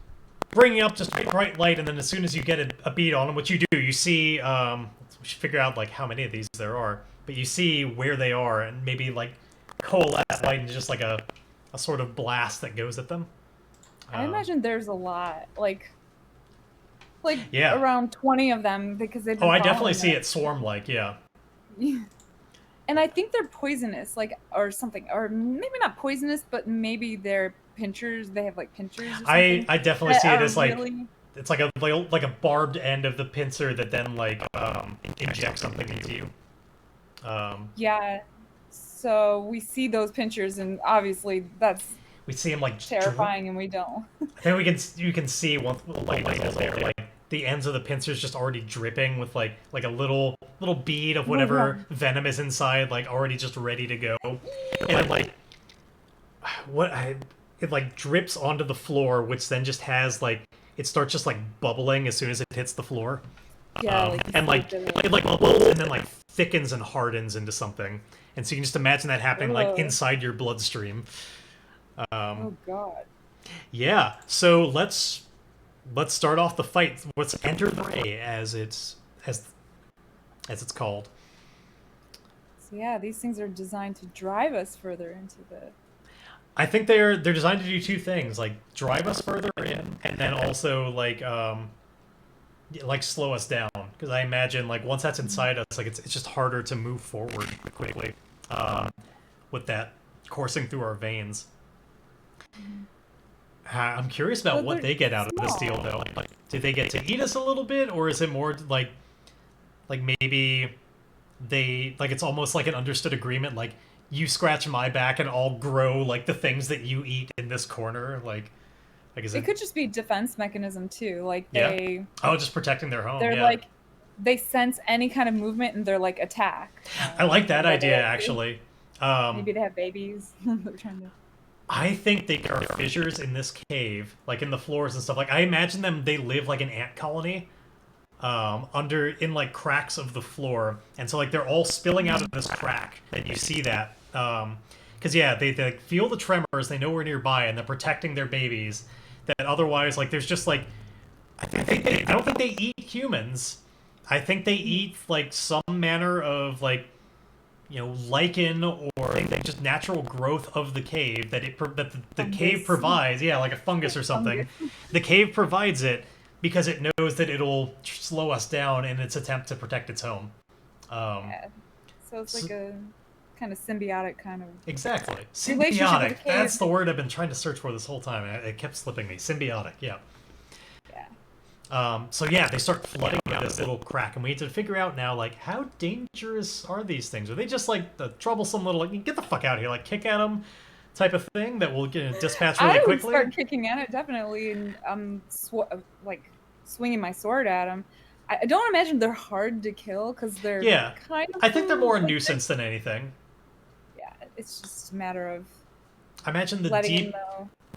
bringing up just bright light, and then as soon as you get a beat on them, which you do, you see, we should figure out like how many of these there are, but you see where they are, and maybe like coalesce light into just like a sort of blast that goes at them. I imagine there's a lot, like yeah, around 20 of them, because they've been I definitely see it swarm-like, yeah. And I think they're poisonous, like, or something, or maybe not poisonous, but maybe they're pinchers. They have like pinchers. Or something I definitely see it as like really... it's like a barbed end of the pincer that then like injects something into you. Yeah. So we see those pinchers, and obviously we see them like terrifying, and we don't. Then you can see once the light is there, like the ends of the pincers just already dripping with like a little little bead of whatever venom is inside, like already just ready to go, and it, like it like drips onto the floor, which then just has like it starts just like bubbling as soon as it hits the floor. Yeah, and like it like bubbles and then like thickens and hardens into something, and so you can just imagine that happening like inside your bloodstream. Oh god. Yeah, so let's start off the fight. Let's enter the fray, as it's called. So yeah, these things are designed to drive us further into the. I think they're designed to do two things, like drive us further in, and then also like slow us down, because I imagine like once that's inside us, like it's just harder to move forward quickly with that coursing through our veins. I'm curious about what they get out of this deal, though. Like, do they get to eat us a little bit, or is it more like maybe they like it's almost like an understood agreement, like you scratch my back and I'll grow like the things that you eat in this corner, like is it? It could just be defense mechanism too, like they. Oh, just protecting their home. They're like, they sense any kind of movement and they're like attack. I like that idea actually. Maybe they have babies. They're trying to. I think there are fissures in this cave, like in the floors and stuff. Like I imagine they live like an ant colony, in like cracks of the floor, and so like they're all spilling out of this crack, and you see that, because they like, feel the tremors, they know we're nearby, and they're protecting their babies. That otherwise, like there's just like, I don't think they eat humans. I think they eat like some manner of like, lichen or just natural growth of the cave that the cave provides. Yeah, like a fungus or something. The cave provides it because it knows that it'll slow us down in its attempt to protect its home. Yeah. So it's like a kind of symbiotic kind of. Exactly. Symbiotic. That's the word I've been trying to search for this whole time. It kept slipping me. Symbiotic. Yeah. So yeah, they start flooding out this little crack, and we need to figure out now, like, how dangerous are these things? Are they just like the troublesome little, like, get the fuck out of here, like, kick at them type of thing that will get dispatched really quickly? I would start kicking at it, definitely, and like swinging my sword at them. I don't imagine they're hard to kill because they're kind of. I think they're more a nuisance than anything. Yeah, it's just a matter of. I imagine the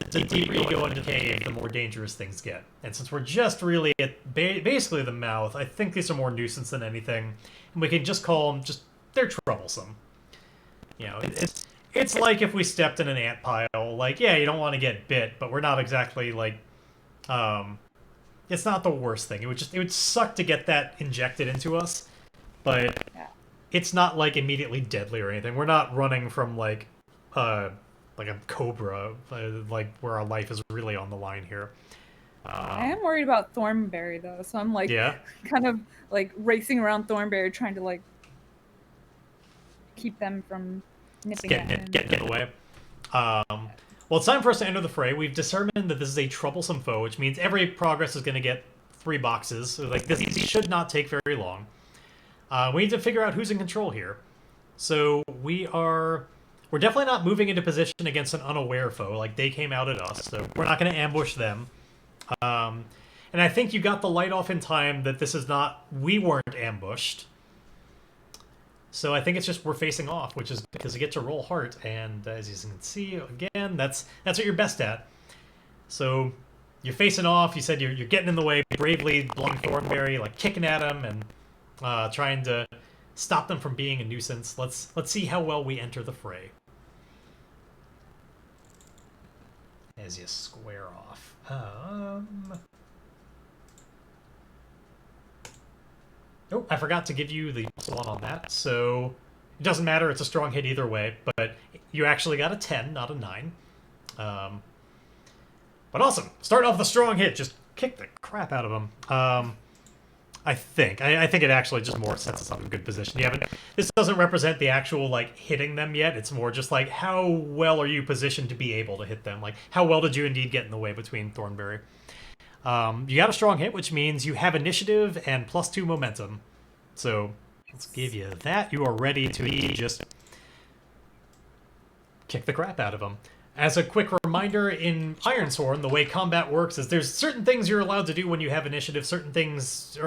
deeper you go into the cave, the more dangerous things get. And since we're just really at basically the mouth, I think these are more nuisance than anything. And we can just call them they're troublesome. It's like if we stepped in an ant pile. Like, yeah, you don't want to get bit, but we're not exactly like, it's not the worst thing. It would suck to get that injected into us, but it's not like immediately deadly or anything. We're not running from like a cobra, like where our life is really on the line here. I am worried about Thornberry though, so I'm like kind of like racing around Thornberry trying to like keep them from nipping getting away. Well, it's time for us to enter the fray. We've determined that this is a troublesome foe, which means every progress is going to get 3 boxes. So, like, this should not take very long. We need to figure out who's in control here. So we're definitely not moving into position against an unaware foe. Like, they came out at us, so we're not going to ambush them. And I think you got the light off in time that this is not... We weren't ambushed. So I think it's just we're facing off, which is because you get to roll heart, and as you can see, again, that's what you're best at. So you're facing off. You said you're getting in the way, bravely blowing Thornberry, like kicking at them and trying to stop them from being a nuisance. Let's see how well we enter the fray. As you square off. Oh, I forgot to give you the +1 on that, so it doesn't matter. It's a strong hit either way, but you actually got a 10, not a 9. But awesome. Start off with a strong hit. Just kick the crap out of them. I think. I think it actually just more sets us up in a good position. This doesn't represent the actual, like, hitting them yet. It's more just, like, how well are you positioned to be able to hit them? Like, how well did you indeed get in the way between Thornberry? You got a strong hit, which means you have initiative and +2 momentum. So let's give you that. You are ready to just kick the crap out of them. As a quick reminder, in Ironsworn, the way combat works is there's certain things you're allowed to do when you have initiative, certain things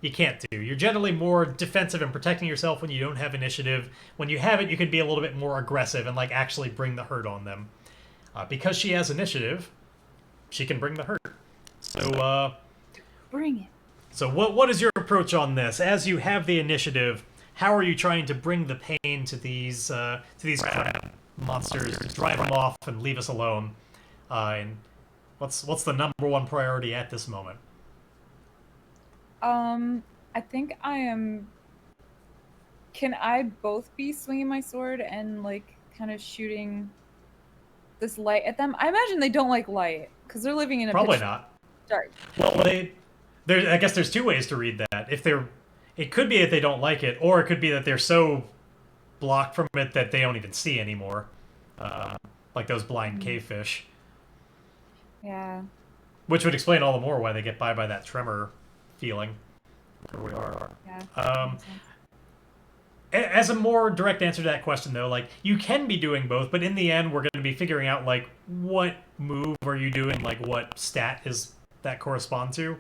you can't do. You're generally more defensive and protecting yourself when you don't have initiative. When you have it, you can be a little bit more aggressive and like actually bring the hurt on them. Because she has initiative, she can bring the hurt. So Bring it. So what is your approach on this? As you have the initiative, how are you trying to bring the pain to these crab monsters, to drive them off and leave us alone? And what's the number one priority at this moment? I think I am. Can I both be swinging my sword and like kind of shooting this light at them? I imagine they don't like light because they're living in a Probably pitch not. dark. Well, I guess there's two ways to read that. It could be that they don't like it, or it could be that they're so blocked from it that they don't even see anymore, like those blind cave fish. Yeah. Which would explain all the more why they get by that tremor feeling. Where we are. Yeah. As a more direct answer to that question, though, like, you can be doing both, but in the end, we're going to be figuring out, like, what move are you doing, like, what stat is that correspond to,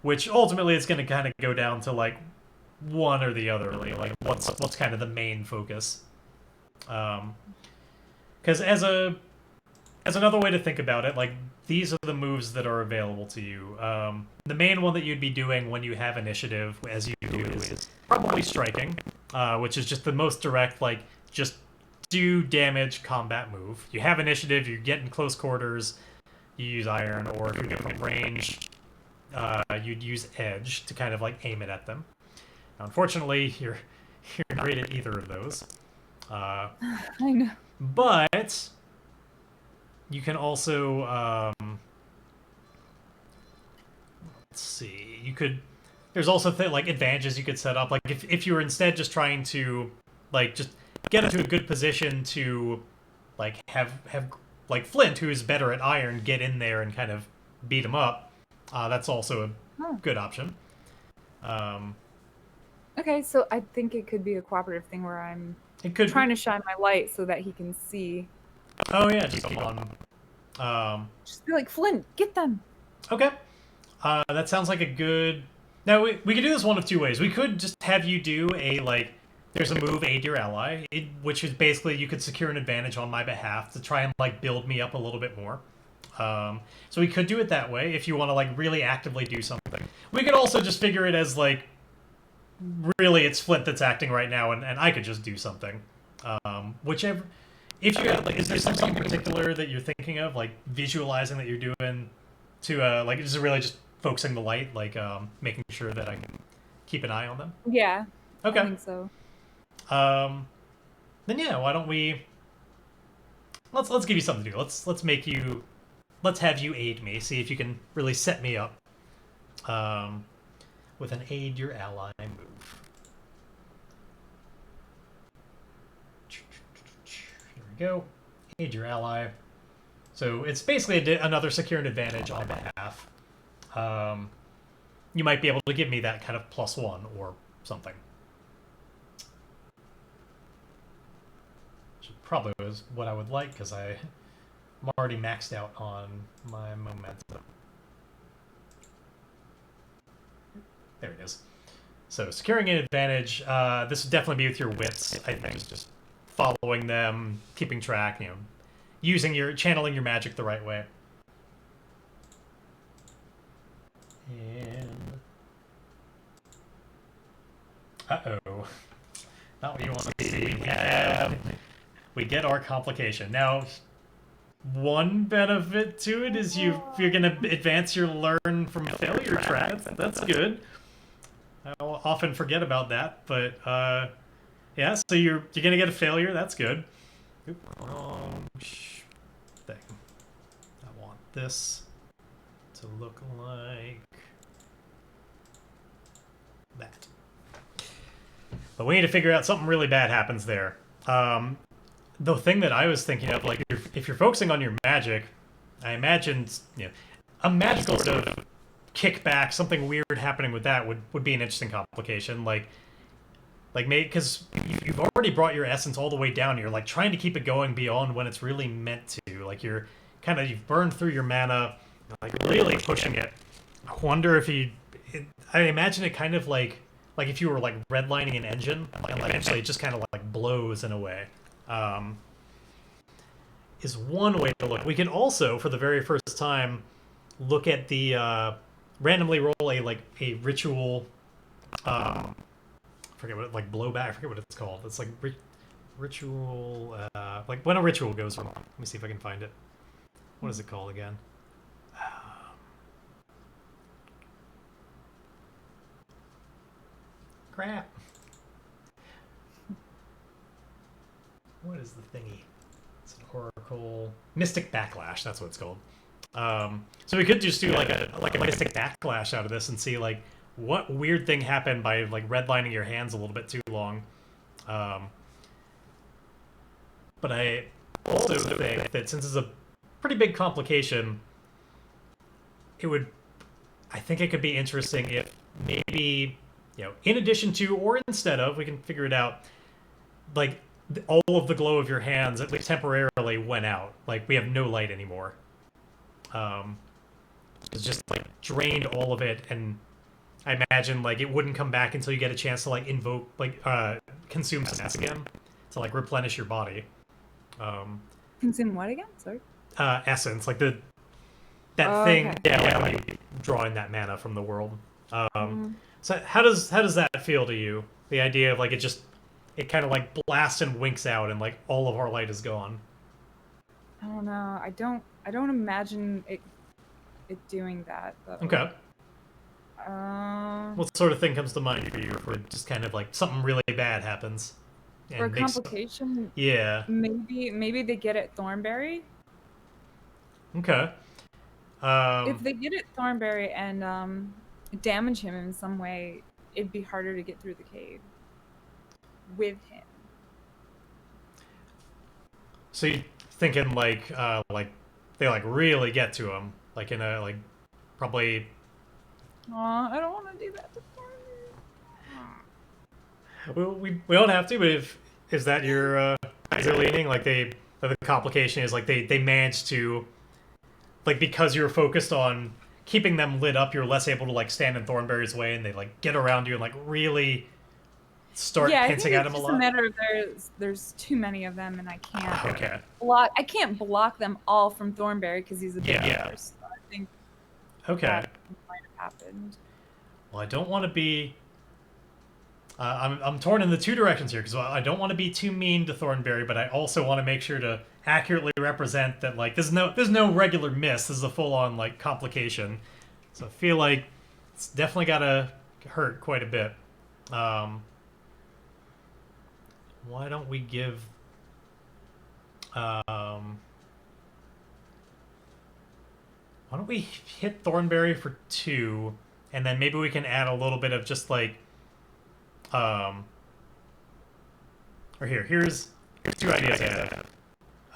which ultimately is going to kind of go down to, like, one or the other, really, like, what's kind of the main focus. Because as another way to think about it, like, these are the moves that are available to you. The main one that you'd be doing when you have initiative, as you do, is probably striking, which is just the most direct, like, just do damage combat move. You have initiative, you get in close quarters, you use iron, or if you're from range, you'd use edge to kind of, like, aim it at them. Now, unfortunately, you're great at either of those. I know. But you can also, let's see, there's also like advantages you could set up. Like if you were instead just trying to, like, just get into a good position to, like, have like Flint, who's better at iron, get in there and kind of beat him up. That's also a good option. Okay, so I think it could be a cooperative thing where I'm trying to shine my light so that he can see. Oh yeah, just keep on. Just be like, Flint, get them. Okay. That sounds like a good... Now, we could do this one of two ways. We could just have you do a, like, there's a move, aid your ally, which is basically you could secure an advantage on my behalf to try and, like, build me up a little bit more. So we could do it that way if you want to, like, really actively do something. We could also just figure it as, like, really it's Flint that's acting right now, and I could just do something. Whichever... If you have, like, is there something in particular that you're thinking of, like, visualizing that you're doing to, like, is it really just focusing the light, like, making sure that I can keep an eye on them? Yeah. Okay. I think so. Then yeah, why don't we... Let's give you something to do. Let's have you aid me, see if you can really set me up. With an aid your ally move. Here we go. Aid your ally. So it's basically another secured advantage on behalf. You might be able to give me that kind of +1 or something. Which probably was what I would like, because I'm already maxed out on my momentum. There it is. So securing an advantage, this would definitely be with your wits, I think. Just following them, keeping track, you know, channeling your magic the right way. And uh-oh. Not what you want to see. We get our complication. Now, one benefit to it is you're going to advance your learn from failure track. That's good. I'll often forget about that, but yeah, so you're going to get a failure. That's good. Oop, wrong thing. I want this to look like that. But we need to figure out something really bad happens there. The thing that I was thinking of, like, if you're focusing on your magic, I imagine, you know, a magical sort of kickback, something weird happening with that would be an interesting complication. Like, Like, because you've already brought your essence all the way down. You're like trying to keep it going beyond when it's really meant to. Like you've burned through your mana, like really pushing it. I wonder if I imagine it kind of like if you were like redlining an engine, and like eventually it just kind of like blows in a way. Is one way to look. We can also, for the very first time, look at the randomly roll a ritual. I forget what like blowback. I forget what it's called. It's like ritual. Like when a ritual goes wrong. Let me see if I can find it. What is it called again? Crap. What is the thingy? It's an oracle. Mystic Backlash. That's what it's called. So we could just do like a Mystic Backlash out of this and see like what weird thing happened by like redlining your hands a little bit too long. But I also think that since it's a pretty big complication, I think it could be interesting if maybe, in addition to or instead of, we can figure it out, like all of the glow of your hands at least temporarily went out. Like we have no light anymore. It's just like drained all of it, and I imagine like it wouldn't come back until you get a chance to like invoke consume essence again to like replenish your body. Consume what again? Sorry. Essence, like that thing. Okay. Yeah, like drawing that mana from the world. So how does that feel to you? The idea of like it kind of like blasts and winks out, and like all of our light is gone. I don't know. I don't imagine it doing that though. Okay. What sort of thing comes to mind for you if just kind of like something really bad happens? For a complication? Yeah. Maybe they get it Thornberry. Okay. If they get it Thornberry and damage him in some way, it'd be harder to get through the cave with him. So you're thinking like they like really get to him, like in a like probably. I don't want to do that to Thornberry. Well, we don't have to, but is that your leaning? Like the complication is like they managed to, like, because you're focused on keeping them lit up, you're less able to like stand in Thornberry's way, and they like get around you and like really start pinching at him a lot. Yeah, I think it's just a matter of there's too many of them, and I can't okay. I can't block them all from Thornberry because he's a big horse. So I think that might have happened. Well, I don't want to be. I'm torn in the two directions here because I don't want to be too mean to Thornberry, but I also want to make sure to accurately represent that like there's no regular miss. This is a full-on like complication. So I feel like it's definitely gotta hurt quite a bit. Why don't we give? Why don't we hit Thornberry for 2, and then maybe we can add a little bit of just like. Or here's 2 ideas I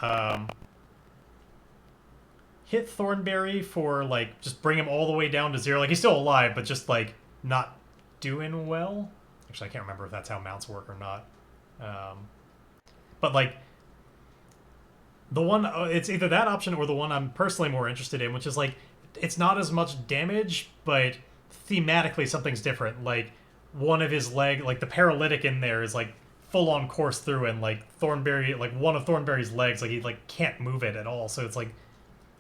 have. Hit Thornberry for like just bring him all the way down to 0. Like he's still alive, but just like not doing well. Actually, I can't remember if that's how mounts work or not. But like the one, it's either that option or the one I'm personally more interested in, which is like it's not as much damage, but thematically something's different. Like one of his leg, like the paralytic in there is like full on course through, and like Thornberry, like one of Thornberry's legs, like he like can't move it at all. So it's like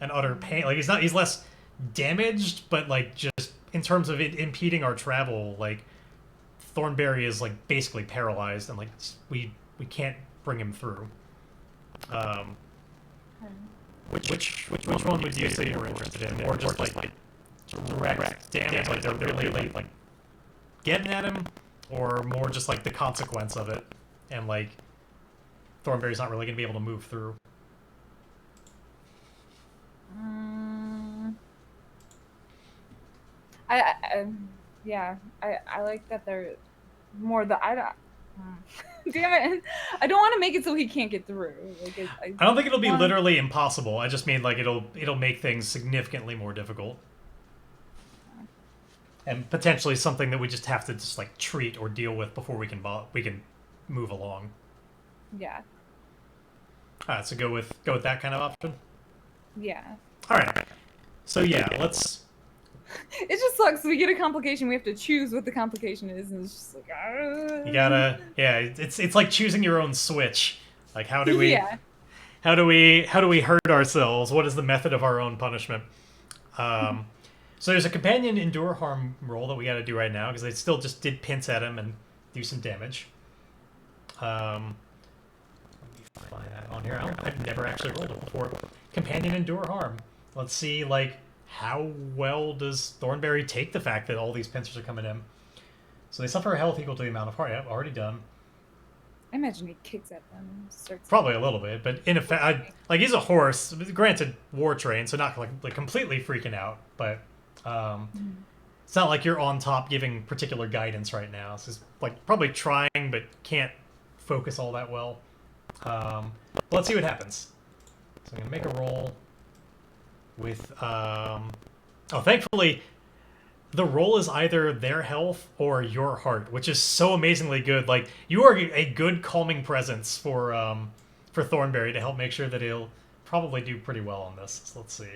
an utter pain. Like he's less damaged, but like just in terms of it impeding our travel, like Thornberry is like basically paralyzed, and like we can't bring him through. Which one would you say you're interested in, or just like direct damage, like they're really like getting at him, or more just like the consequence of it, and like Thornberry's not really gonna be able to move through? I like that they're more the damn it, I don't want to make it so he can't get through. Like I don't think it'll be literally impossible. I just mean like it'll make things significantly more difficult. and potentially something that we just have to just like treat or deal with before we can move along. Yeah. All right, so go with that kind of option. Yeah. All right. So yeah, let's. It just sucks. We get a complication. We have to choose what the complication is, and it's just like. You gotta. Yeah, it's like choosing your own switch. Like how do we? Yeah. How do we hurt ourselves? What is the method of our own punishment? So there's a companion endure harm roll that we got to do right now because they still just did pinch at him and do some damage. Let me find that on here. I've never actually rolled it before. Companion endure harm. Let's see, like, how well does Thornberry take the fact that all these pincers are coming in? So they suffer a health equal to the amount of harm. Yep, already done. I imagine he kicks at them and starts. Probably a little bit, but in effect, like he's a horse. Granted, war trained, so not like completely freaking out, but it's not like you're on top giving particular guidance right now. So it's like probably trying, but can't focus all that well. But let's see what happens. So I'm gonna make a roll with. Oh, thankfully, the roll is either their health or your heart, which is so amazingly good. Like you are a good calming presence for Thornberry to help make sure that he'll probably do pretty well on this. So let's see.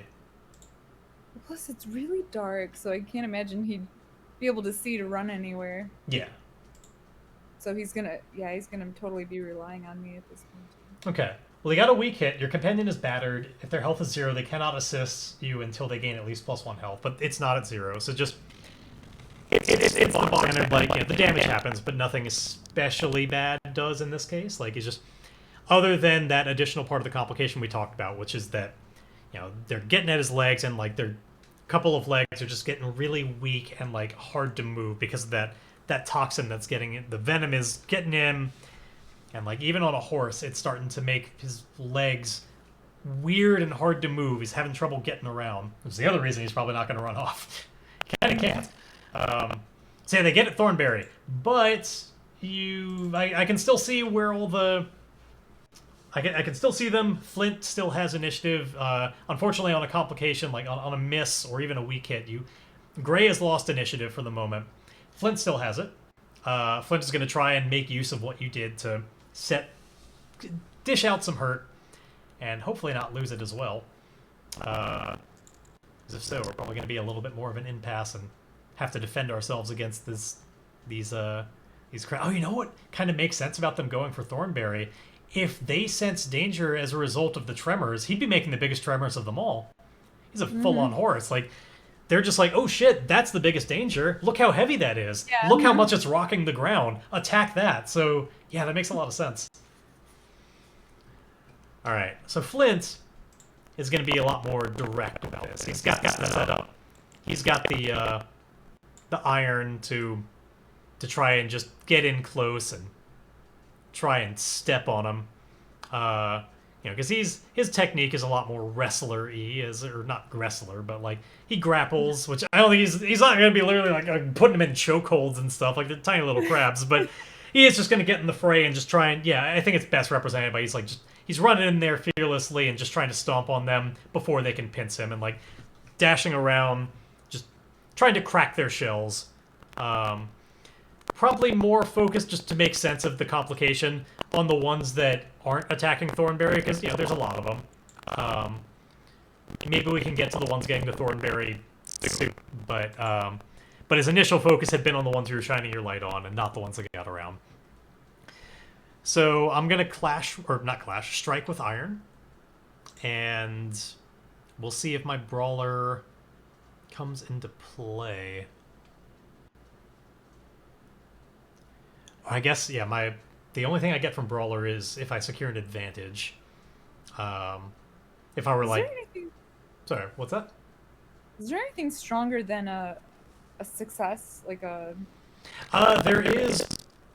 Plus, it's really dark, so I can't imagine he'd be able to see to run anywhere. Yeah. So he's gonna totally be relying on me at this point. Okay. Well, they got a weak hit. Your companion is battered. If their health is 0, they cannot assist you until they gain at least +1 health. But it's not at 0, so just it's the standard. Like the damage happens, but nothing especially bad does in this case. Like it's just other than that additional part of the complication we talked about, which is that they're getting at his legs and like their couple of legs are just getting really weak and like hard to move because of that toxin that's getting in. The venom is getting in. And, like, even on a horse, it's starting to make his legs weird and hard to move. He's having trouble getting around, which is the other reason he's probably not going to run off. Kind of can't. So, yeah, they get at Thornberry. But I can still see where all the... I can still see them. Flint still has initiative. Unfortunately, on a complication, like on a miss or even a weak hit, Grae has lost initiative for the moment. Flint still has it. Flint is going to try and make use of what you did to dish out some hurt, and hopefully not lose it as well. Because if so, we're probably going to be a little bit more of an impasse and have to defend ourselves against these crowds. Oh, you know what kind of makes sense about them going for Thornberry? If they sense danger as a result of the tremors, he'd be making the biggest tremors of them all. He's a full-on horse. Like, they're just like, oh shit, that's the biggest danger. Look how heavy that is. Yeah. Look how much it's rocking the ground. Attack that. So, yeah, that makes a lot of sense. All right, so Flint is going to be a lot more direct about this. He's got the setup. He's got the iron to try and just get in close and try and step on him. Because his technique is a lot more wrestler-y, or not wrestler, but like he grapples, which I don't think he's not going to be literally like putting him in chokeholds and stuff like the tiny little crabs, but he is just going to get in the fray and just try and I think it's best represented by he's running in there fearlessly and just trying to stomp on them before they can pinch him and like dashing around, just trying to crack their shells. Probably more focused just to make sense of the complication on the ones that aren't attacking Thornberry, because there's a lot of them. Maybe we can get to the ones getting the Thornberry soup, but his initial focus had been on the ones you were shining your light on and not the ones that got around. So I'm gonna strike with iron, and we'll see if my brawler comes into play. I guess, the only thing I get from Brawler is if I secure an advantage. If I were Sorry, what's that? Is there anything stronger than a success? Like a... There is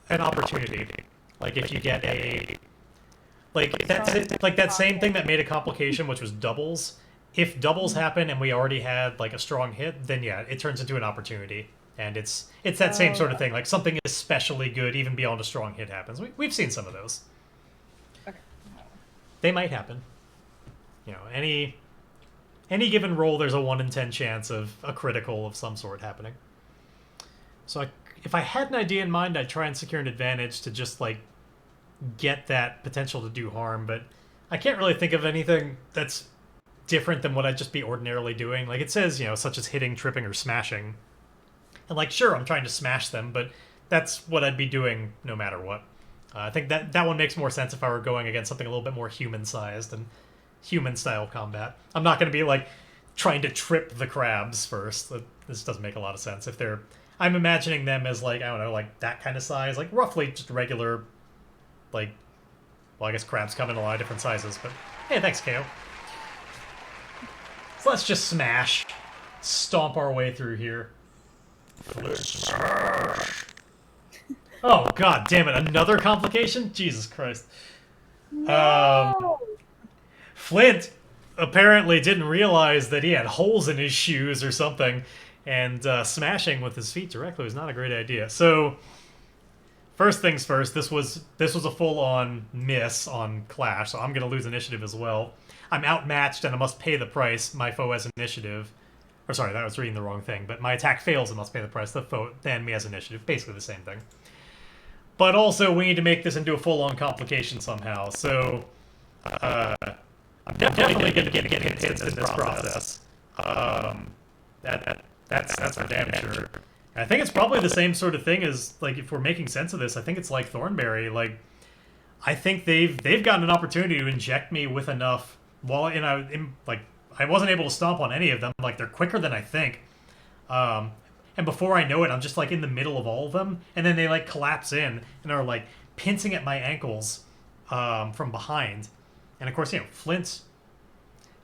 an opportunity. Like if you get a... that same thing that made a complication, which was doubles. If doubles happen and we already had like a strong hit, then it turns into an opportunity. And it's that same sort of thing. Like something especially good, even beyond a strong hit, happens. We've seen some of those. Okay. They might happen. Any given roll, there's a 1 in 10 chance of a critical of some sort happening. So if I had an idea in mind, I'd try and secure an advantage to just, like, get that potential to do harm, but I can't really think of anything that's different than what I'd just be ordinarily doing. Like, it says, you know, such as hitting, tripping, or smashing. And, like, sure, I'm trying to smash them, but that's what I'd be doing no matter what. I think that one makes more sense if I were going against something a little bit more human-sized and human-style combat. I'm not going to be, like, trying to trip the crabs first. This doesn't make a lot of sense. If they're... I'm imagining them as, like, I don't know, like, that kind of size. Like, roughly just regular, like... Well, I guess crabs come in a lot of different sizes, but... Hey, thanks, KO. So let's just smash. Stomp our way through here. Oh, god damn it. Another complication? Jesus Christ. No! Flint apparently didn't realize that he had holes in his shoes or something, and smashing with his feet directly was not a great idea. So, first things first, this was a full-on miss on Clash, so I'm going to lose initiative as well. I'm outmatched and I must pay the price. My foe has initiative. Or sorry, that was reading the wrong thing. But my attack fails and must pay the price. The enemy has initiative. Basically the same thing. But also, we need to make this into a full-on complication somehow. So, I'm definitely going to get hits in this process. That's for damn sure. And I think it's probably the same sort of thing as, like, if we're making sense of this, I think it's like Thornberry. Like, I think they've gotten an opportunity to inject me with enough. While I wasn't able to stomp on any of them. Like, they're quicker than I think. And before I know it, I'm just, like, in the middle of all of them. And then they, like, collapse in and are, like, pincing at my ankles from behind. And, of course, you know, Flint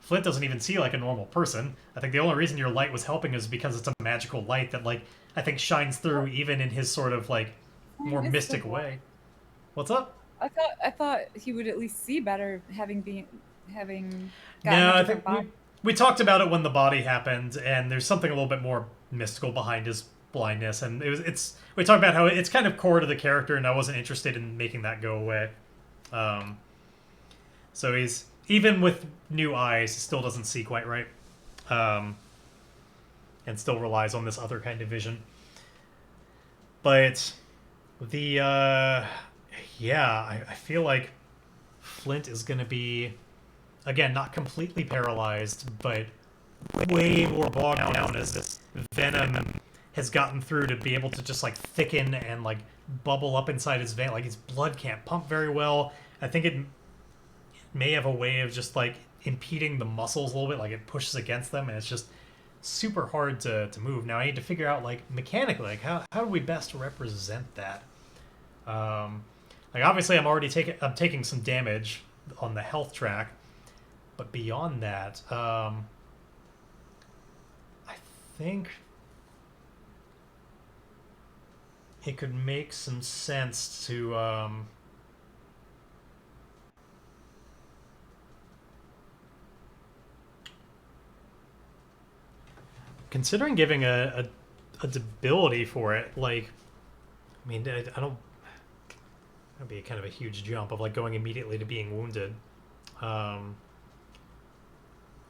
doesn't even see like a normal person. I think the only reason your light was helping is because it's a magical light that, like, I think shines through even in his sort of, like, more mystic way. What's up? I thought he would at least see better having No, I think we talked about it when the body happened, and there's something a little bit more mystical behind his blindness, and we talked about how it's kind of core to the character, and I wasn't interested in making that go away. So he's, even with new eyes, he still doesn't see quite right, and still relies on this other kind of vision. But the I feel like Flint is going to be, again, not completely paralyzed, but way more bogged down as this venom has gotten through to be able to just, like, thicken and, like, bubble up inside his vein. Like, his blood can't pump very well. I think it may have a way of just, like, impeding the muscles a little bit. Like, it pushes against them, and it's just super hard to move. Now, I need to figure out, like, mechanically, like, how do we best represent that? Like, obviously, I'm taking some damage on the health track, but beyond that, I think it could make some sense to considering giving a debility for it. Like, I mean, I don't. That'd be kind of a huge jump of, like, going immediately to being wounded.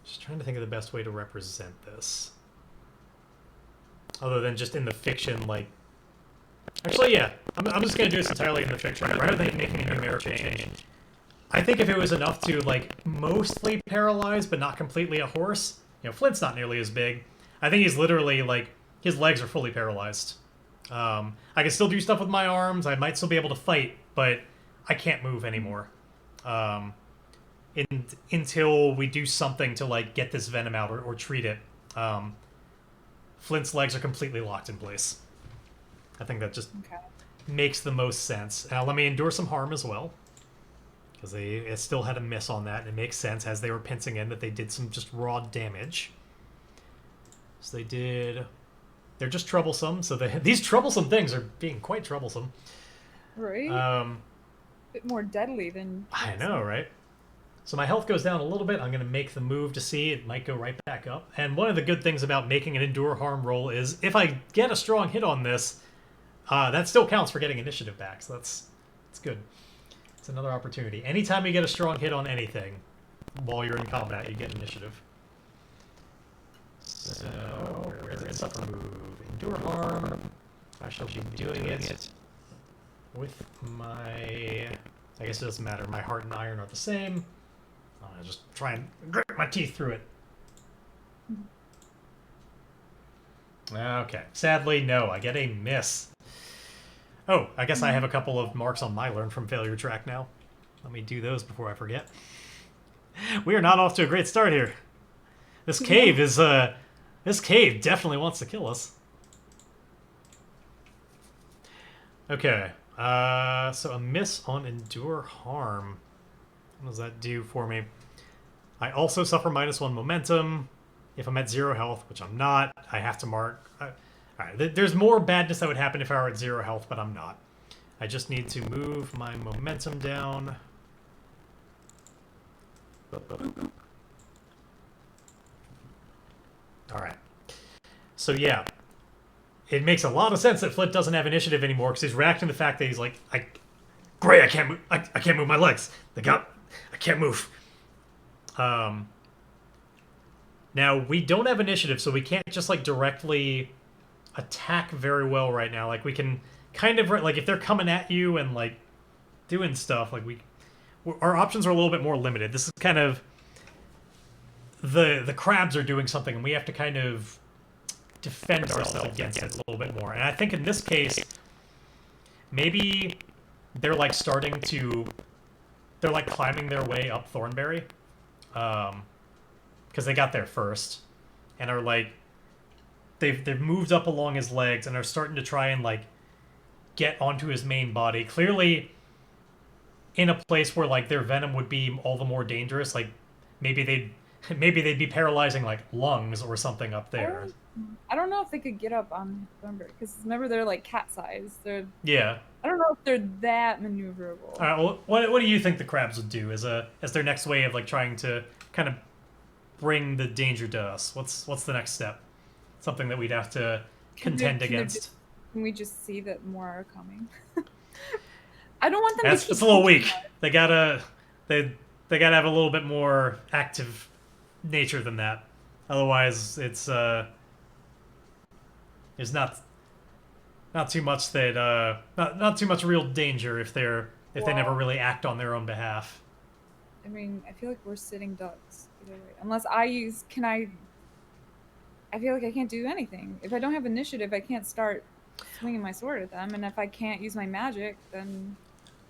Just trying to think of the best way to represent this. Other than just in the fiction, like... Actually, yeah. I'm just going to do this entirely in the fiction. Rather than making a numerical change. I think if it was enough to, like, mostly paralyze, but not completely a horse... You know, Flint's not nearly as big. I think he's literally, like... His legs are fully paralyzed. I can still do stuff with my arms. I might still be able to fight, but I can't move anymore. Until we do something to, like, get this venom out or treat it. Flint's legs are completely locked in place. I think that just makes the most sense. Now, let me endure some harm as well, because they still had a miss on that, and it makes sense as they were pincing in that they did some just raw damage. So they did... They're just troublesome, so these troublesome things are being quite troublesome. Right? A bit more deadly than... I know, right? So my health goes down a little bit. I'm going to make the move to see. It might go right back up. And one of the good things about making an endure harm roll is if I get a strong hit on this, that still counts for getting initiative back. So that's good. It's another opportunity. Anytime you get a strong hit on anything while you're in combat, you get initiative. So, where is it? Suffer move. Endure harm. I shall be doing it with my... I guess it doesn't matter. My heart and iron are the same. I'll just try and grit my teeth through it. Okay. Sadly, no. I get a miss. Oh, I guess I have a couple of marks on my learn from failure track now. Let me do those before I forget. We are not off to a great start here. This cave is, this cave definitely wants to kill us. Okay. So a miss on endure harm. What does that do for me? I also suffer -1 momentum. If I'm at 0 health, which I'm not, I have to mark... Alright, there's more badness that would happen if I were at 0 health, but I'm not. I just need to move my momentum down. Alright. So yeah. It makes a lot of sense that Flint doesn't have initiative anymore, because he's reacting to the fact that he's like, Grae, I can't move, I can't move my legs. I can't move. Now, we don't have initiative, so we can't just, like, directly attack very well right now. Like, we can kind of, like, if they're coming at you and, like, doing stuff, like, our options are a little bit more limited. This is kind of... The crabs are doing something, and we have to kind of defend ourselves against it a little bit more. And I think in this case, maybe they're, like, starting to... They're, like, climbing their way up Thornberry. Because they got there first, and are like, they've moved up along his legs and are starting to try and like get onto his main body. Clearly, in a place where like their venom would be all the more dangerous. Like maybe they'd be paralyzing like lungs or something up there. I don't know if they could get up on Thornberry because remember they're like cat size. Yeah. I don't know if they're that maneuverable. All right. Well, what do you think the crabs would do as their next way of like trying to kind of bring the danger to us? What's the next step? Something that we'd have to contend against. Can we just see that more are coming? I don't want them to keep... It's a little weak. They gotta have a little bit more active nature than that. Otherwise, it's there's not too much that not too much real danger if they never really act on their own behalf. I mean, I feel like we're sitting ducks either way. Unless I use, I feel like I can't do anything. If I don't have initiative, I can't start swinging my sword at them, and if I can't use my magic, then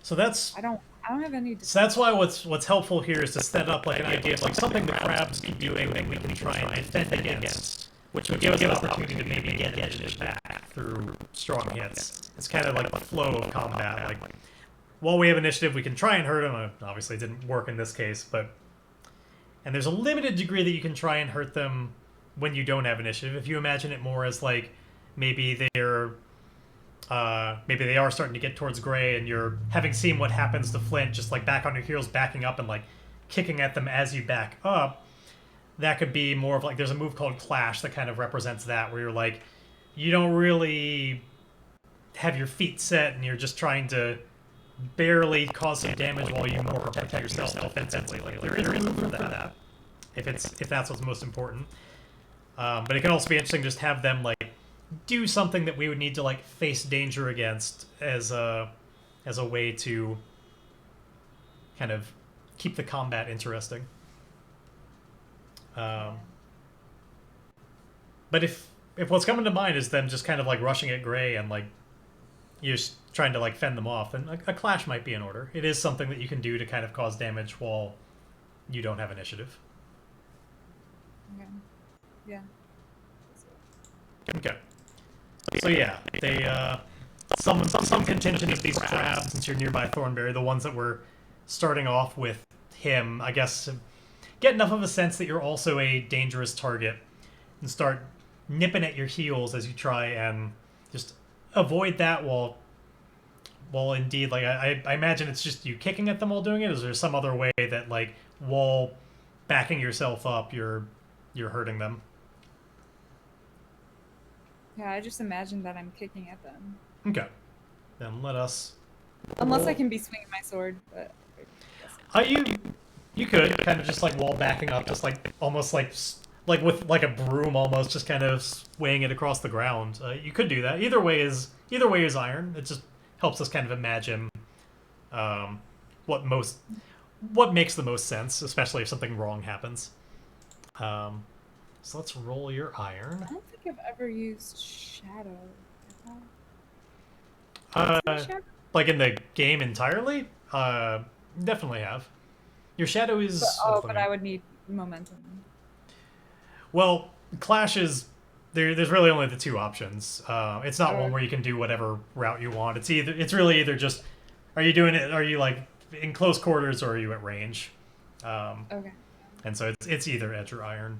so that's I don't have any. So that's why what's helpful here is to set up like an idea of like something the crabs keep doing that we can try and defend against, which would give us an opportunity to maybe get initiative back through strong hits. It's kind of like the flow of combat. Like while we have initiative, we can try and hurt them. Obviously, it didn't work in this case, and there's a limited degree that you can try and hurt them when you don't have initiative. If you imagine it more as like maybe they are starting to get towards Grae, and you're having seen what happens to Flint, just like back on your heels, backing up and like kicking at them as you back up. That could be more of like there's a move called Clash that kind of represents that, where you're like you don't really have your feet set and you're just trying to barely cause some damage while you more protect yourself defensively. Like there is a move for that if that's what's most important. But it can also be interesting just have them like do something that we would need to like face danger against as a way to kind of keep the combat interesting. But if what's coming to mind is them just kind of like rushing at Grae and like you're just trying to like fend them off, then a clash might be in order. It is something that you can do to kind of cause damage while you don't have initiative. Okay. Yeah. Okay. So yeah, they some contingent of these crabs, since you're nearby Thornberry, the ones that were starting off with him, I guess, get enough of a sense that you're also a dangerous target and start nipping at your heels as you try and just avoid that while indeed, like, I imagine it's just you kicking at them while doing it. Is there some other way that, like, while backing yourself up, you're hurting them? Yeah, I just imagine that I'm kicking at them. Okay. Then let us... Unless I can be swinging my sword, but... You could kind of just, like, while backing up, just, like, almost, like, like with like a broom almost, just kind of swaying it across the ground. You could do that. Either way is iron. It just helps us kind of imagine um, what makes the most sense, especially if something wrong happens. So let's roll your iron. I don't think I've ever used shadow. Like in the game entirely? Definitely have. Your shadow is. But I would need momentum. Well, Clash is there's really only the two options. It's not one where you can do whatever route you want. It's really either just are you like in close quarters or are you at range? Okay. And so it's either edge or iron.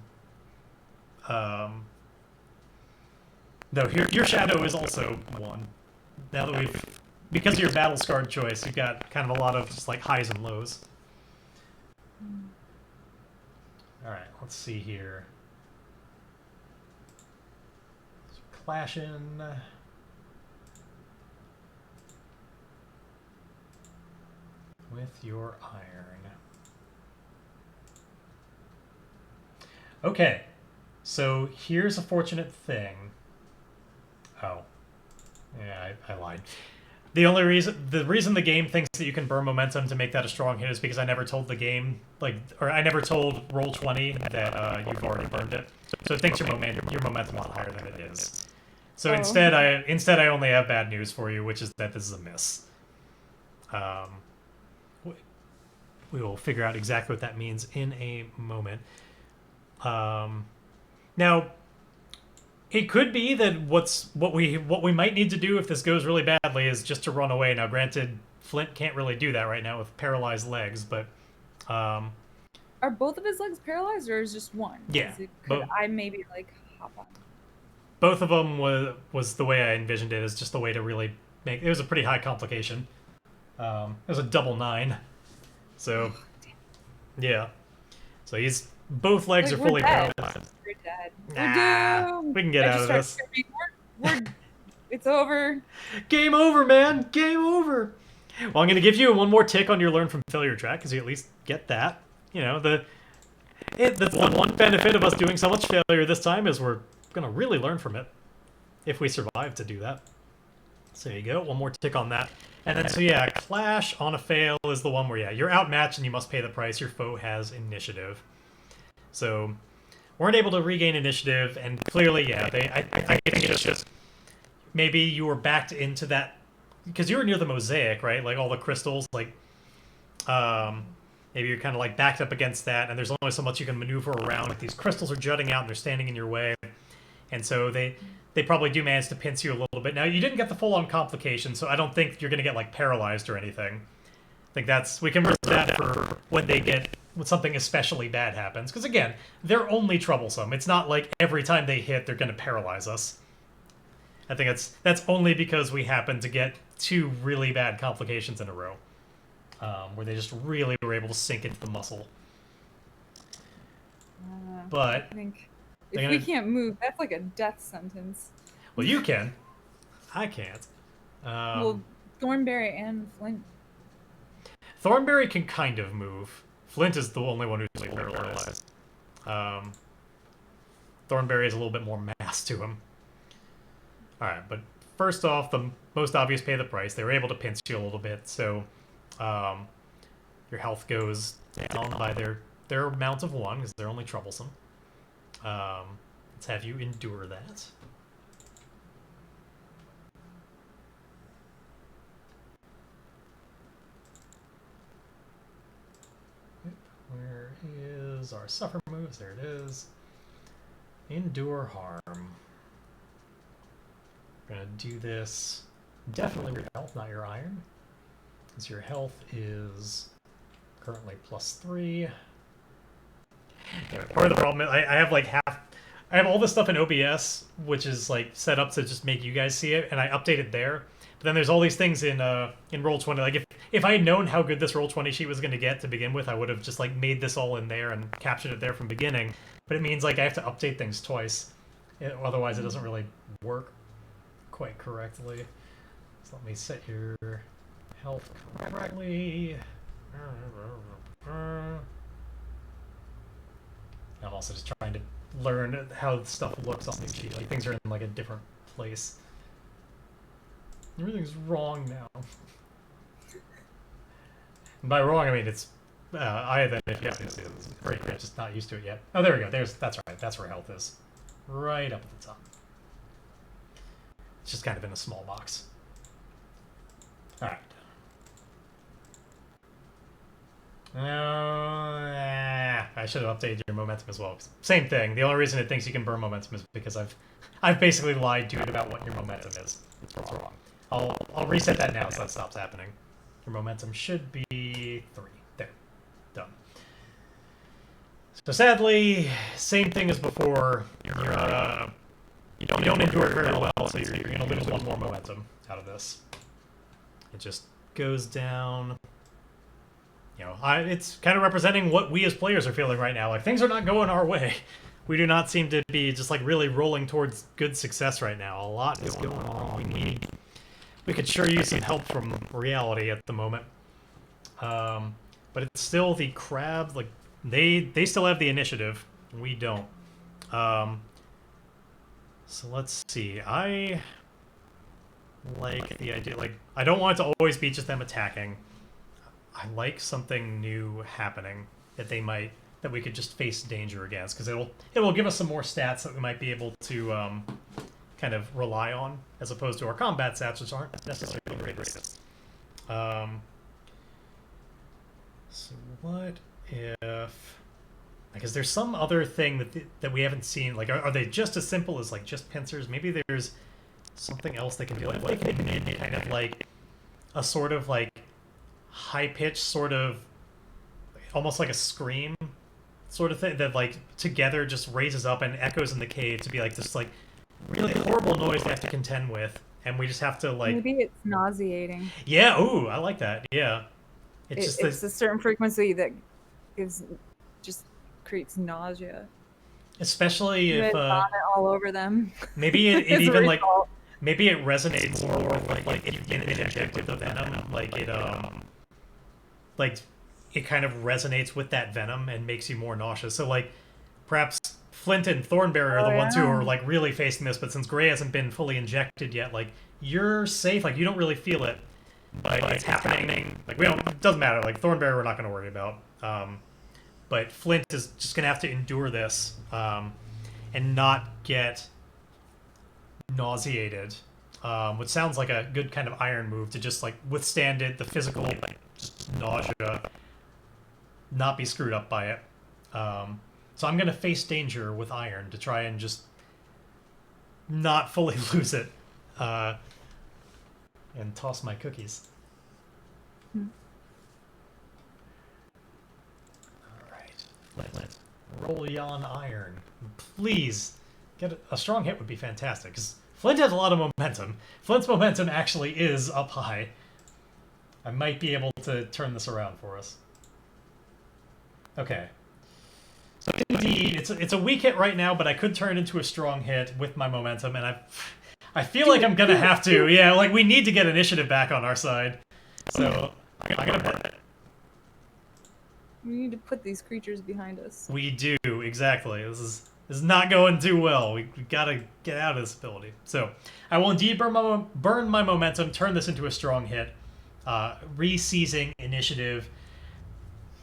Though your shadow is also one. Now that because of your battle scarred choice, you've got kind of a lot of just like highs and lows. All right, let's see here. Clashing. With your iron. Okay, so here's a fortunate thing. Oh, yeah, I lied. The reason the game thinks that you can burn momentum to make that a strong hit is because I never told the game, I never told Roll20 that you've already burned it. So it thinks your momentum is a lot higher than it is. So instead I only have bad news for you, which is that this is a miss. We will figure out exactly what that means in a moment. Now, it could be that what we might need to do if this goes really badly is just to run away. Now, granted, Flint can't really do that right now with paralyzed legs, but are both of his legs paralyzed, or is just one? Yeah, could I maybe like hop on? Both of them was the way I envisioned it, as just the way to really make it was a pretty high complication. It was a double 9, so yeah. So both legs are fully paralyzed. We're dead. Nah, we're doomed. We can get out of this. It's over. Game over, man. Game over. Well, I'm going to give you one more tick on your learn from failure track, because you at least get that. You know, the one benefit of us doing so much failure this time is we're going to really learn from it, if we survive to do that. So there you go. One more tick on that. And then, so yeah, Clash on a fail is the one where, yeah, you're outmatched and you must pay the price. Your foe has initiative. So weren't able to regain initiative, and clearly, yeah, I think it's just maybe you were backed into that because you were near the mosaic, right? Like all the crystals, like maybe you're kind of like backed up against that, and there's only so much you can maneuver around. Like these crystals are jutting out and they're standing in your way, and so they probably do manage to pinch you a little bit. Now you didn't get the full-on complication, so I don't think you're gonna get like paralyzed or anything. I think we can reserve that for when something especially bad happens. Because again, they're only troublesome. It's not like every time they hit, they're going to paralyze us. I think that's only because we happen to get 2 really bad complications in a row, where they just really were able to sink into the muscle. But I think if we can't move, that's like a death sentence. Well, you can. I can't. Well, Thornberry and Flint. Thornberry can kind of move. Flint is the only one who's like paralyzed. Thornberry has a little bit more mass to him. Alright, but first off, the most obvious pay the price. They were able to pinch you a little bit, so your health goes down by their amount of 1, because they're only troublesome. Let's have you endure that. Where is our suffer moves? There it is. Endure harm. We're gonna do this definitely with your health, not your iron. Because your health is currently +3. Part of the problem is I have like I have all this stuff in OBS, which is like set up to just make you guys see it, and I update it there. But then there's all these things in Roll20. Like if I had known how good this Roll20 sheet was going to get to begin with, I would have just like made this all in there and captured it there from beginning. But it means like I have to update things twice, otherwise it doesn't really work quite correctly. So let me set your health correctly. I'm also just trying to learn how stuff looks on the sheet. Like things are in like a different place. Everything's wrong now. And by wrong, I mean it's either if you have to, it's great, I'm just not used to it yet. Oh, there we go. That's right. That's where health is. Right up at the top. It's just kind of in a small box. All right. I should have updated your momentum as well. Same thing. The only reason it thinks you can burn momentum is because I've basically lied to it about what your momentum is. That's wrong. I'll reset that now so that stops happening. Your momentum should be 3. There. Done. So sadly, same thing as before. You don't endure it very well, so you're going to lose 1 more momentum out of this. It just goes down. You know, it's kind of representing what we as players are feeling right now. Like, things are not going our way. We do not seem to be just, like, really rolling towards good success right now. A lot is going wrong. We could sure use some help from reality at the moment. But it's still the crab, like, they still have the initiative. We don't. So let's see. I like the idea, like, I don't want it to always be just them attacking. I like something new happening that we could just face danger against, because it will give us some more stats that we might be able to kind of rely on, as opposed to our combat stats, which aren't necessarily the greatest. So what if, because there's some other thing that we haven't seen, like, are they just as simple as, like, just pincers? Maybe there's something else they can do. Like, what if they can make kind of like a sort of like high-pitched sort of, almost like a scream sort of thing that, like, together just raises up and echoes in the cave to be like this, like, really horrible noise they have to contend with, and we just have to, like... Maybe it's nauseating. Yeah, ooh, I like that, yeah. It's a certain frequency that creates nausea. Especially if... vomit all over them. Maybe it even, like... Maybe it resonates more with, like, if you get injected with the venom, like, it kind of resonates with that venom and makes you more nauseous. So, like, perhaps Flint and Thornberry are the ones who are, like, really facing this, but since Grae hasn't been fully injected yet, like, you're safe, like, you don't really feel it, but it's happening. Like, it doesn't matter, like, Thornberry we're not going to worry about. But Flint is just going to have to endure this, and not get nauseated, which sounds like a good kind of iron move, to just, like, withstand it, the physical, like, just nausea, not be screwed up by it. So I'm gonna face danger with iron to try and just not fully lose it, and toss my cookies. Alright, let's roll yon iron. Please, get a strong hit would be fantastic, because Flint has a lot of momentum. Flint's momentum actually is up high. I might be able to turn this around for us. Okay. So indeed, it's a weak hit right now, but I could turn it into a strong hit with my momentum, and I feel like I'm gonna have to. Yeah, like, we need to get initiative back on our side. So I'm gonna burn it. We need to put these creatures behind us. We do, exactly. This is not going too well. We gotta get out of this ability. So I will indeed burn my momentum, turn this into a strong hit, re-seizing initiative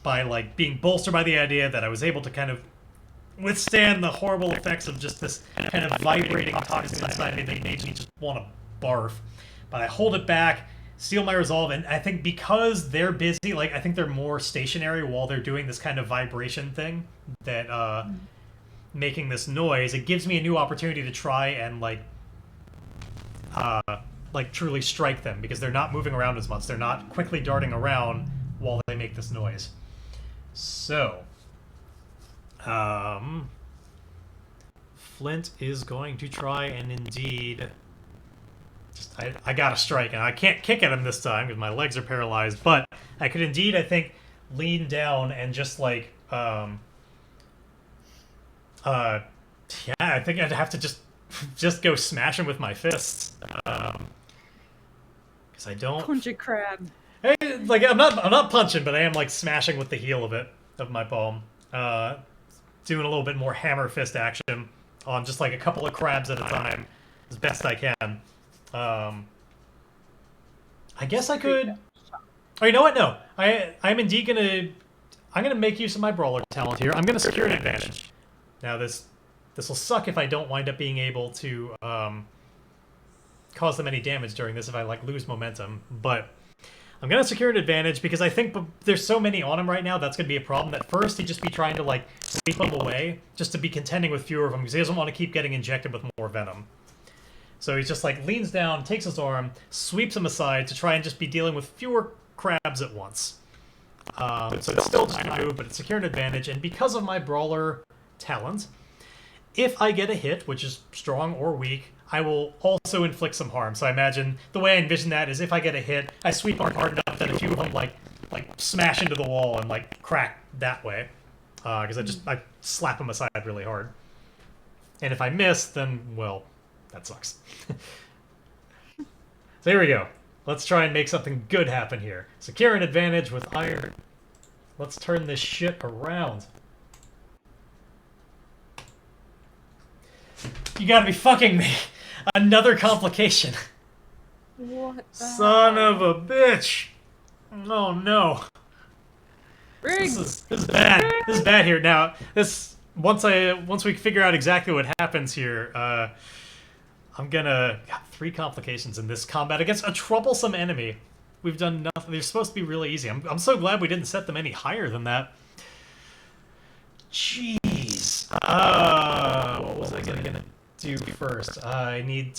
by, like, being bolstered by the idea that I was able to kind of withstand the horrible effects of just this kind of vibrating toxin inside me that makes me just want to barf. But I hold it back, steal my resolve, and I think because they're busy, like, I think they're more stationary while they're doing this kind of vibration thing that, making this noise, it gives me a new opportunity to try and, like, truly strike them, because they're not moving around as much. They're not quickly darting around while they make this noise. So, Flint is going to try and indeed... I got a strike, and I can't kick at him this time because my legs are paralyzed, but I could indeed, I think, lean down and just, like, yeah, I think I'd have to just go smash him with my fists. Because I don't... Punch a crab. Hey, like, I'm not punching, but I am, like, smashing with the heel of my palm. To doing a little bit more hammer fist action on just like a couple of crabs at a time as best I can. I guess I could... Oh, you know what? No. I'm indeed gonna... I'm gonna make use of my brawler talent here. I'm gonna secure an advantage. Now this will suck if I don't wind up being able to cause them any damage during this if I like lose momentum, but I'm gonna secure an advantage because I think there's so many on him right now that's gonna be a problem. At first he'd just be trying to like sweep them away just to be contending with fewer of them because he doesn't want to keep getting injected with more venom. So he's just like leans down, takes his arm, sweeps him aside to try and just be dealing with fewer crabs at once. So it's still just a move, but it's secure an advantage, and because of my brawler talent, if I get a hit, which is strong or weak, I will also inflict some harm. So I imagine the way I envision that is if I get a hit, I sweep arm hard enough that a few of them like smash into the wall and like crack that way, because I slap them aside really hard. And if I miss, then well, that sucks. So here we go. Let's try and make something good happen here. Secure an advantage with iron. Let's turn this shit around. You gotta be fucking me. Another complication. What the Son of a bitch. Oh no. This is bad. This is bad here. Now, once we figure out exactly what happens here, I'm gonna... God, 3 complications in this combat against a troublesome enemy. We've done nothing. They're supposed to be really easy. I'm so glad we didn't set them any higher than that. Jeez. What was I gonna do first? I'm gonna need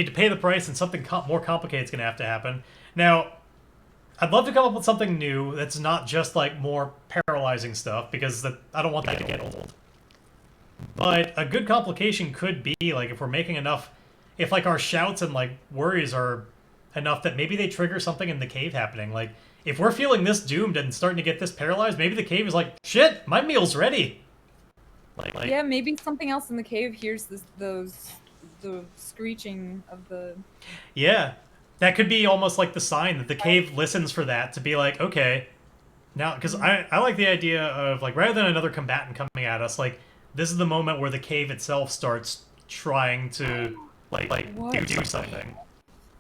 to pay the price, and something more complicated is gonna have to happen. Now, I'd love to come up with something new that's not just like more paralyzing stuff, because I don't want that to get old. But a good complication could be, like, if we're making enough... If, like, our shouts and, like, worries are enough that maybe they trigger something in the cave happening. Like, if we're feeling this doomed and starting to get this paralyzed, maybe the cave is like, shit, my meal's ready! Like yeah, maybe something else in the cave hears the screeching of the... Yeah. That could be almost like the sign that the cave listens for that to be like, okay. Now, because I like the idea of, like, rather than another combatant coming at us, like... This is the moment where the cave itself starts trying to, like do something.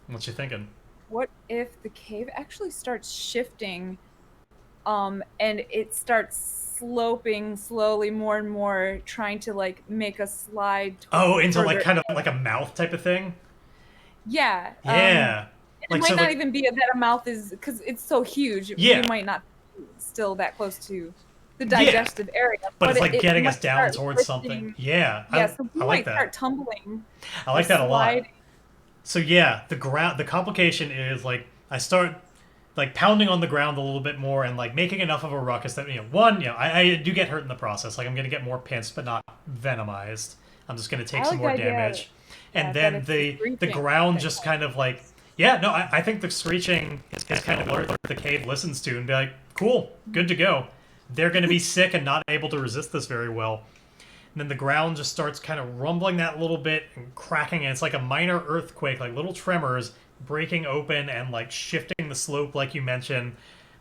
What you thinking? What if the cave actually starts shifting, and it starts sloping slowly more and more, trying to, like, make us slide... Oh, into, like, kind of like a mouth type of thing? Yeah. Yeah. It might not even be that a mouth is... Because it's so huge, yeah. We might not be still that close to... the digestive area, but it's like getting us down towards something. Yeah, so we I like might that. start tumbling. I like that a lot. So yeah, the complication is like I start like pounding on the ground a little bit more and like making enough of a ruckus that I do get hurt in the process. Like I'm gonna get more pinched, but not venomized. I'm just gonna take some more damage, and then the ground just kind of like I think the screeching is kind of what the cave listens to and be like, cool, good to go. They're going to be sick and not able to resist this very well. And then the ground just starts kind of rumbling that little bit and cracking, and it's like a minor earthquake, like little tremors breaking open and like shifting the slope like you mentioned,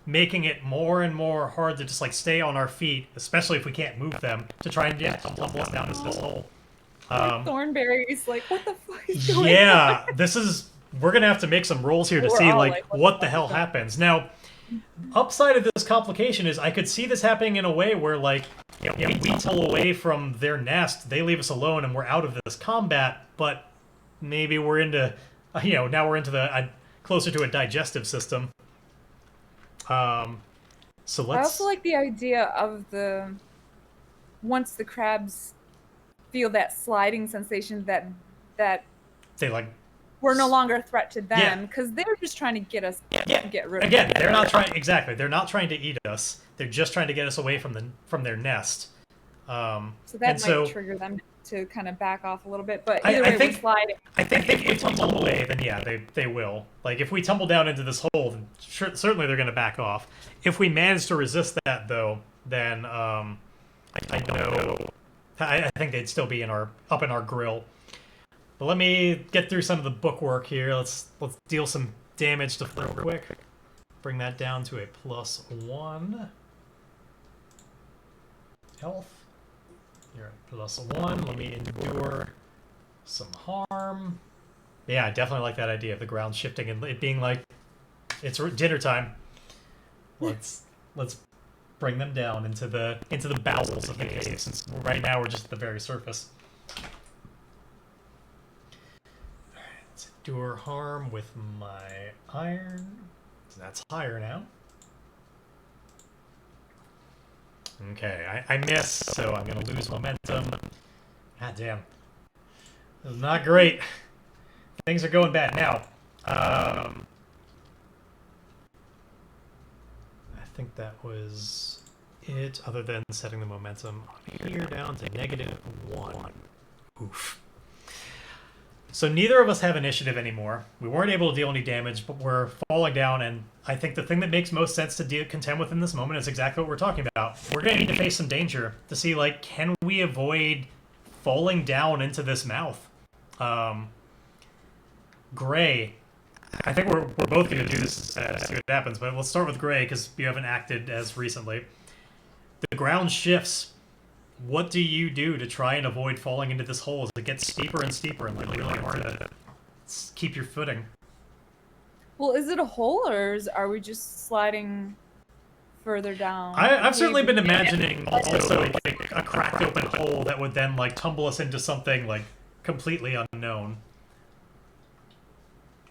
making it more and more hard to just like stay on our feet, especially if we can't move them, to try and tumble us down this hole. Thornberries, like, what the fuck is going on? Yeah, we're going to have to make some rolls here to see like what the hell happens. Now, upside of this complication is I could see this happening in a way where, like, we pull away from their nest, they leave us alone, and we're out of this combat, but maybe we're into, now we're into the closer to a digestive system. So let's... I also like the idea of once the crabs feel that sliding sensation that they, like... We're no longer a threat to them, because they're just trying to get us to get rid of Again, they're not trying... Exactly, they're not trying to eat us. They're just trying to get us away from their nest. So that might trigger them to kind of back off a little bit, but either way, we're sliding. I think if we tumble away, then they will. Like, if we tumble down into this hole, then certainly they're going to back off. If we manage to resist that, though, then I think they'd still be up in our grill. But let me get through some of the bookwork here. Let's deal some damage to Flint real quick. Bring that down to a +1. health. You're at +1. Let me endure some harm. Yeah, I definitely like that idea of the ground shifting and it being like it's dinner time. Let's bring them down into the bowels of the cave, since right now we're just at the very surface. Alright, let's endure harm with my iron. So that's higher now. Okay, I miss, so I'm gonna lose momentum. God damn. This is not great. Things are going bad now. I think that was it, other than setting the momentum here down to -1. Oof. So neither of us have initiative anymore. We weren't able to deal any damage, but we're falling down, and I think the thing that makes most sense to contend with in this moment is exactly what we're talking about. We're going to need to face some danger to see, like, can we avoid falling down into this mouth? Gray, I think we're both going to do this to see what happens, but let's start with Gray, because you haven't acted as recently. The ground shifts. What do you do to try and avoid falling into this hole as it gets steeper and steeper and really hard to keep your footing? Well, is it a hole, or are we just sliding further down? I've certainly been imagining also like a cracked open hole that would then like tumble us into something like completely unknown.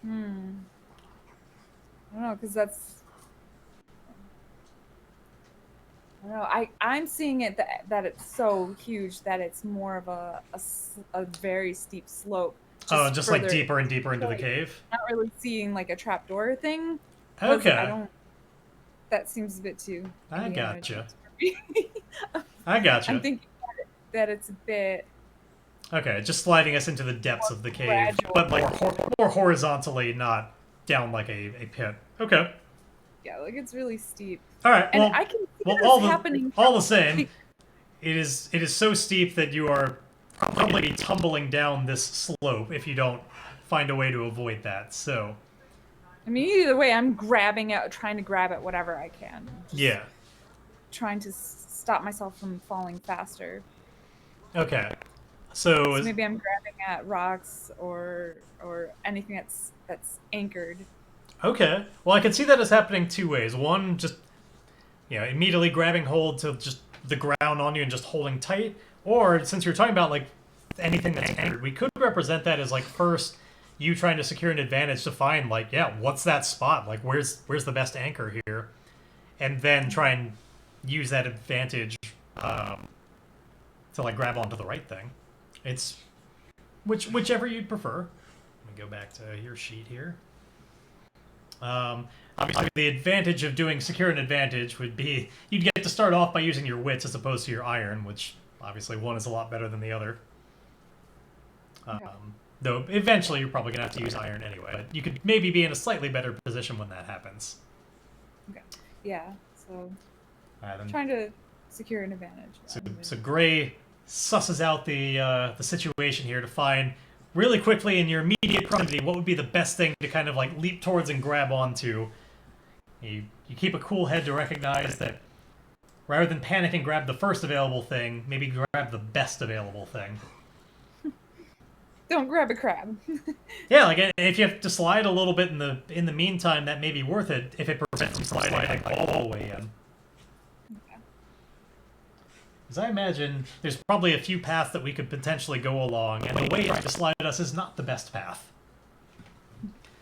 I don't know, because that's... I don't know. I'm seeing it that it's so huge that it's more of a very steep slope. Just like deeper and deeper into the cave? Not really seeing like a trapdoor thing. Okay. That seems a bit too... I gotcha. I gotcha. I'm thinking that it's a bit... Okay, just sliding us into the depths of the cave, gradual. but like more horizontally, not down like a pit. Okay. Yeah, like it's really steep. All right. And well, I can see all happening. All the same, it is so steep that you are probably tumbling down this slope if you don't find a way to avoid that. So. I mean, either way, I'm trying to grab at whatever I can. Yeah. Trying to stop myself from falling faster. Okay. So maybe I'm grabbing at rocks or anything that's anchored. Okay. Well, I can see that as happening two ways. One, just immediately grabbing hold to just the ground on you and just holding tight. Or since you're talking about like anything that's anchored, we could represent that as like first you trying to secure an advantage to find like, what's that spot? Like where's the best anchor here? And then try and use that advantage to like grab onto the right thing. It's whichever you'd prefer. Let me go back to your sheet here. Obviously, the advantage of doing secure an advantage would be you'd get to start off by using your wits as opposed to your iron, which obviously one is a lot better than the other. Okay. Though eventually you're probably going to have to use iron anyway. But you could maybe be in a slightly better position when that happens. Okay. Yeah, so then, trying to secure an advantage. So Gray susses out the situation here to find really quickly in your immediate proximity what would be the best thing to kind of like leap towards and grab onto. You keep a cool head to recognize that rather than panic and grab the first available thing, maybe grab the best available thing. Don't grab a crab. Yeah, like if you have to slide a little bit in the meantime, that may be worth it if it prevents you from sliding like all the way in. Because I imagine there's probably a few paths that we could potentially go along, and the way to slide us is not the best path.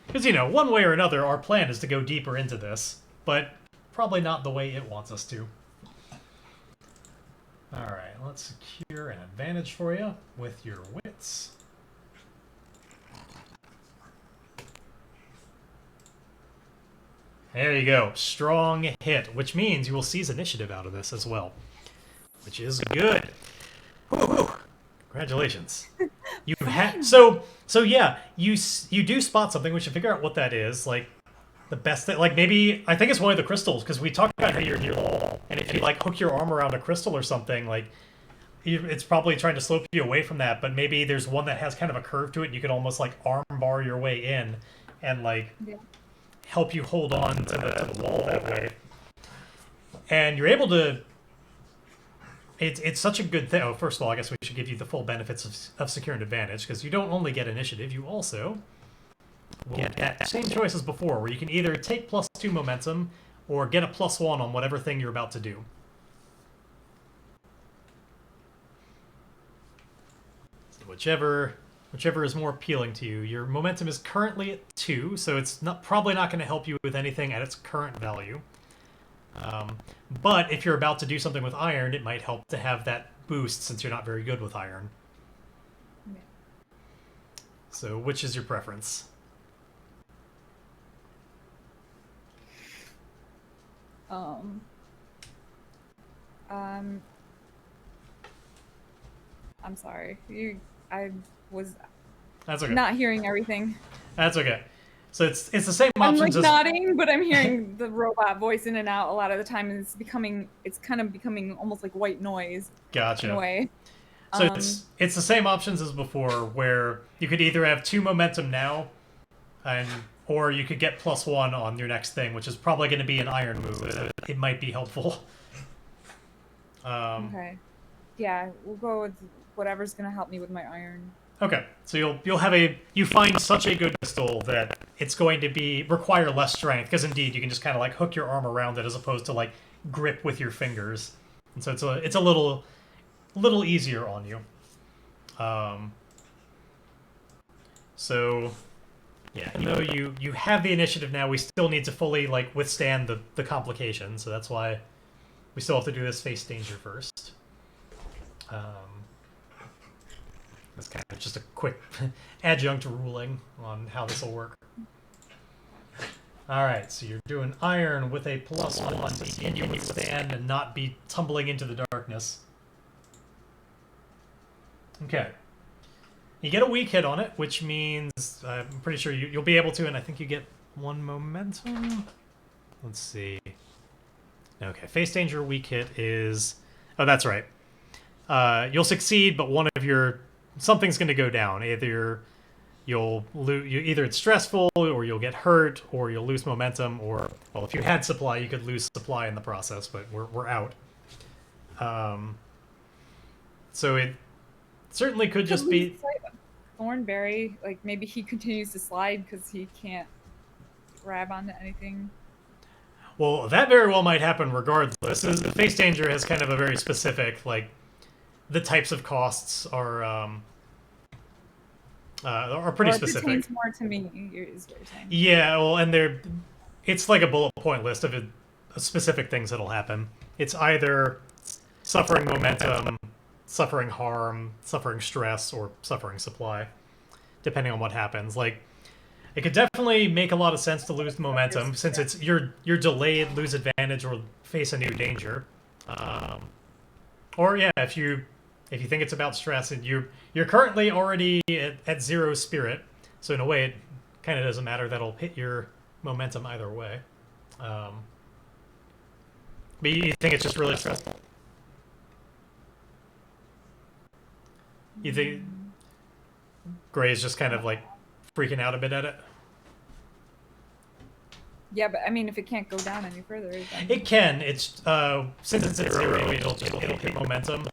Because, one way or another, our plan is to go deeper into this, but probably not the way it wants us to. Alright, let's secure an advantage for you with your wits. There you go. Strong hit, which means you will seize initiative out of this as well. Which is good. Woo-hoo. Congratulations. You had so yeah, you do spot something. We should figure out what that is. Like the best thing, like maybe I think it's one of the crystals because we talked about how you're near the wall, and if you like hook your arm around a crystal or something, like it's probably trying to slope you away from that. But maybe there's one that has kind of a curve to it. And you can almost like arm bar your way in and like help you hold on to the wall that way. And you're able to it's such a good thing. Oh, first of all, I guess we should give you the full benefits of secure and advantage, because you don't only get initiative, you also will get that same choice as before, where you can either take +2 momentum or get a +1 on whatever thing you're about to do. So whichever is more appealing to you. Your momentum is currently at 2, so it's probably not going to help you with anything at its current value. But if you're about to do something with iron, it might help to have that boost since you're not very good with iron. Yeah. So which is your preference? I'm sorry. I was That's okay. not hearing everything. That's okay. So it's the same I'm options like as nodding, but I'm hearing the robot voice in and out a lot of the time, and it's kind of becoming almost like white noise. Gotcha. In a way. So it's the same options as before, where you could either have 2 momentum now, or you could get +1 on your next thing, which is probably going to be an iron move. It might be helpful. Okay. Yeah, we'll go with whatever's gonna help me with my iron. Okay, so you find such a good pistol that it's going to require less strength, because indeed you can just kind of like hook your arm around it as opposed to like grip with your fingers, and so it's a little easier on you. So yeah, even though you have the initiative now, we still need to fully like withstand the complications, so that's why we still have to do this face danger first. That's kind of just a quick adjunct ruling on how this will work. Alright, so you're doing iron with a +1. Can you withstand and not be tumbling into the darkness? Okay. You get a weak hit on it, which means I'm pretty sure you'll be able to, and I think you get 1 momentum. Let's see. Okay, face danger weak hit is... Oh, that's right. You'll succeed, but something's going to go down. Either it's stressful, or you'll get hurt, or you'll lose momentum, or, well, if you had supply, you could lose supply in the process, but we're out. So it certainly could just be... Thornberry, like maybe he continues to slide because he can't grab onto anything. Well, that very well might happen regardless. The face danger has kind of a very specific, like, the types of costs are pretty specific. It pertains more to me, is what you're saying. Yeah, well, and it's like a bullet point list of specific things that'll happen. It's either suffering momentum, suffering harm, suffering stress, or suffering supply, depending on what happens. Like, it could definitely make a lot of sense to lose momentum since it's you're delayed, lose advantage, or face a new danger. Or yeah, if you think it's about stress, and you're currently already at 0 spirit, so in a way it kind of doesn't matter. That'll hit your momentum either way. But you think it's just really stressful? You think Grae is just kind of like freaking out a bit at it? Yeah, but I mean, if it can't go down any further, then... It can. It's since it's at 0, it'll hit momentum.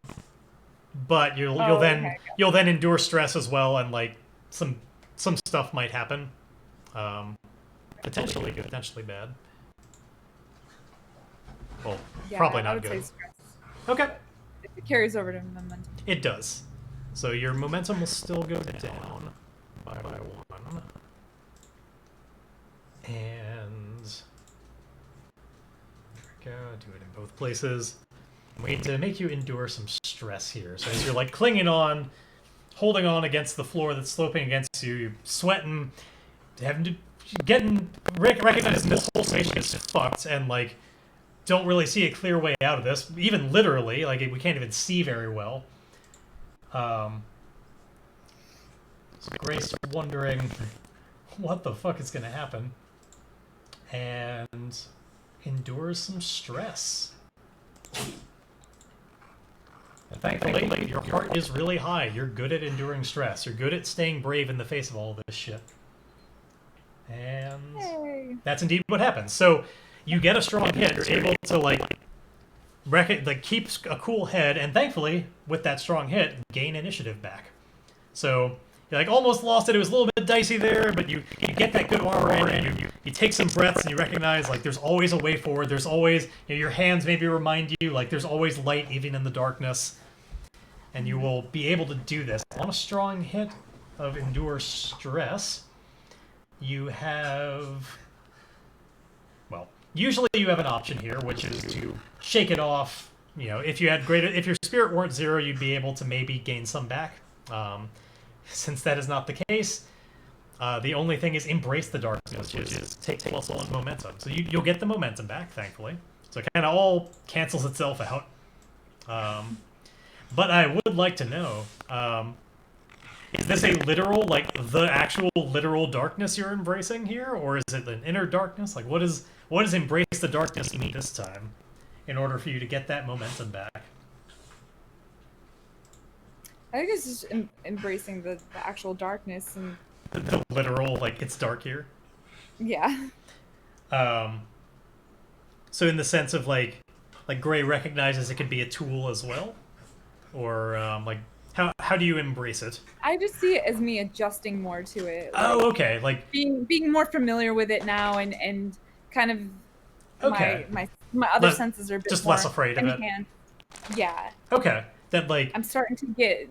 But you'll then endure stress as well, and like some stuff might happen. Potentially good, potentially bad. Well, yeah, probably not good. Okay. It carries over to momentum. It does. So your momentum will still go down by 1. And there we go. Do it in both places. We need to make you endure some stress here. So as you're like clinging on, holding on against the floor that's sloping against you, you're sweating, recognizing this whole situation is fucked, and like don't really see a clear way out of this. Even literally, like we can't even see very well. So Grace wondering what the fuck is gonna happen, and endures some stress. And thankfully, your heart is really high. You're good at enduring stress. You're good at staying brave in the face of all this shit. And that's indeed what happens. So you get a strong hit. You're able to like like keep a cool head, and thankfully, with that strong hit, gain initiative back. So you like almost lost it. It was a little bit dicey there, but you get that good armor in, and you take some breaths, and you recognize like there's always a way forward. There's always your hands maybe remind you like there's always light even in the darkness, and you will be able to do this on a strong hit of endure stress. You have, well, usually you have an option here, which is to shake it off. If your spirit weren't 0, you'd be able to maybe gain some back. Since that is not the case, the only thing is embrace the darkness, which is take +1 momentum. So you'll get the momentum back, thankfully. So it kind of all cancels itself out. But I would like to know, is this a literal, like, the actual literal darkness you're embracing here? Or is it an inner darkness? Like, what does embrace the darkness mean this time in order for you to get that momentum back? I think it's just embracing the actual darkness and the literal, like, it's dark here. Yeah. So in the sense of like Grae recognizes it could be a tool as well, or like how do you embrace it? I just see it as me adjusting more to it. Oh, okay. Like being more familiar with it now, and kind of okay. my other senses are a bit just more less afraid of it. Yeah. Okay. That like I'm starting to get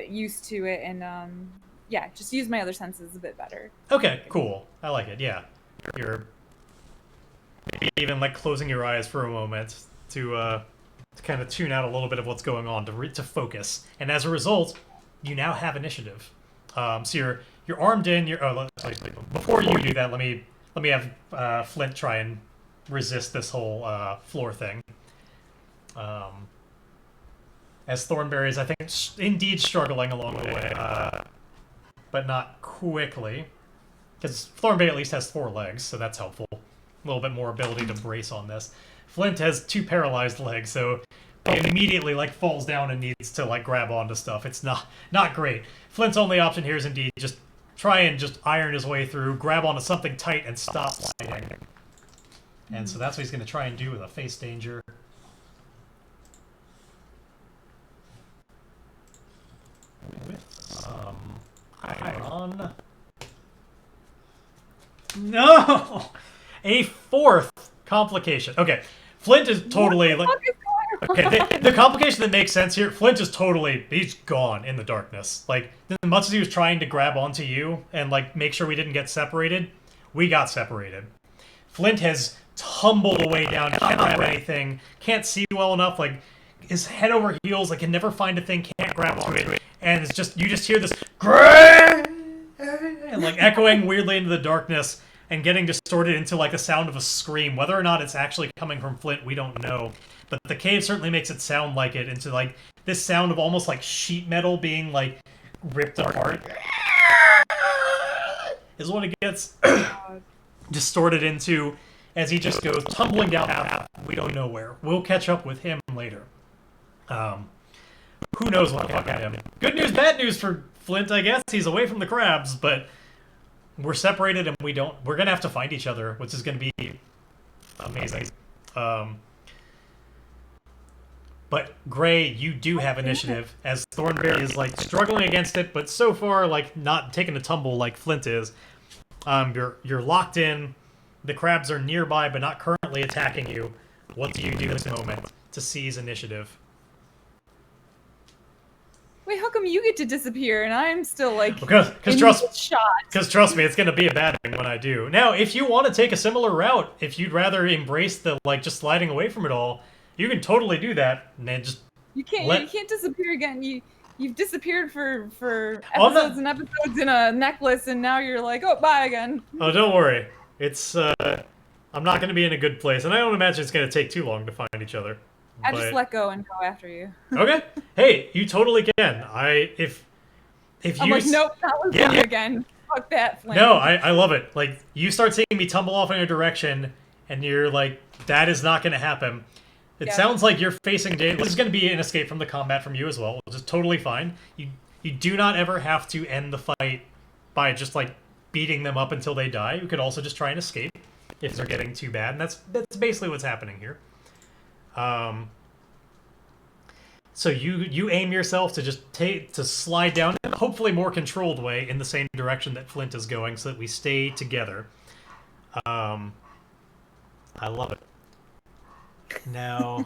used to it, and yeah, just use my other senses a bit better. Okay, cool. I like it. Yeah, you're maybe even like closing your eyes for a moment to kind of tune out a little bit of what's going on, to focus, and as a result, you now have initiative. So you're armed in. Before you do that, let me have Flint try and resist this whole floor thing. As Thornberry is, I think, indeed struggling along the way, but not quickly. Because Thornberry at least has 4 legs, so that's helpful. A little bit more ability to brace on this. Flint has 2 paralyzed legs, so he immediately like falls down and needs to like grab onto stuff. It's not great. Flint's only option here is indeed just try and just iron his way through, grab onto something tight, and stop sliding. And so that's what he's going to try and do with a face danger. With iron. No! A 4th complication. Okay, Flint is totally like. Okay, the complication that makes sense here. Flint is he's gone in the darkness. Like as much as he was trying to grab onto you and like make sure we didn't get separated, we got separated. Flint has tumbled away down, can't grab anything, can't see well enough, like his head over heels, like can never find a thing, can't grab onto it, and it's just you just hear this Grae! And like echoing weirdly into the darkness and getting distorted into like the sound of a scream. Whether or not it's actually coming from Flint, we don't know. But the cave certainly makes it sound like it, into like this sound of almost like sheet metal being like ripped apart. Is what it gets distorted into as he just goes tumbling down path. We don't know where. We'll catch up with him later. Who knows what happened to him? Good news, bad news for Flint, I guess. He's away from the crabs, but we're separated and we're gonna have to find each other, which is gonna be amazing. But Grae, you do have initiative, as Thornberry is like struggling against it, but so far like not taking a tumble like Flint is. You're locked in. The crabs are nearby, but not currently attacking you. What do you do in this moment to seize initiative? Wait, how come you get to disappear and I'm still like because trust me, it's gonna be a bad thing when I do. Now, if you want to take a similar route, if you'd rather embrace the like just sliding away from it all, you can totally do that, and then just you can't disappear again. You've disappeared for episodes and episodes in a necklace, and now you're like, oh, bye again. Oh, don't worry. It's I'm not gonna be in a good place, and I don't imagine it's gonna take too long to find each other. I just let go and go after you. Okay. Hey, you totally can. If I'm you like, nope, not with you again. Fuck that, Flint. No, I love it. Like, you start seeing me tumble off in a direction, and you're like, that is not going to happen. It sounds like you're facing danger. This is going to be an escape from the combat from you as well, which is totally fine. You do not ever have to end the fight by just, like, beating them up until they die. You could also just try and escape if they're getting too bad, and that's basically what's happening here. So you aim yourself to just to slide down in a hopefully more controlled way in the same direction that Flint is going, so that we stay together. I love it. Now,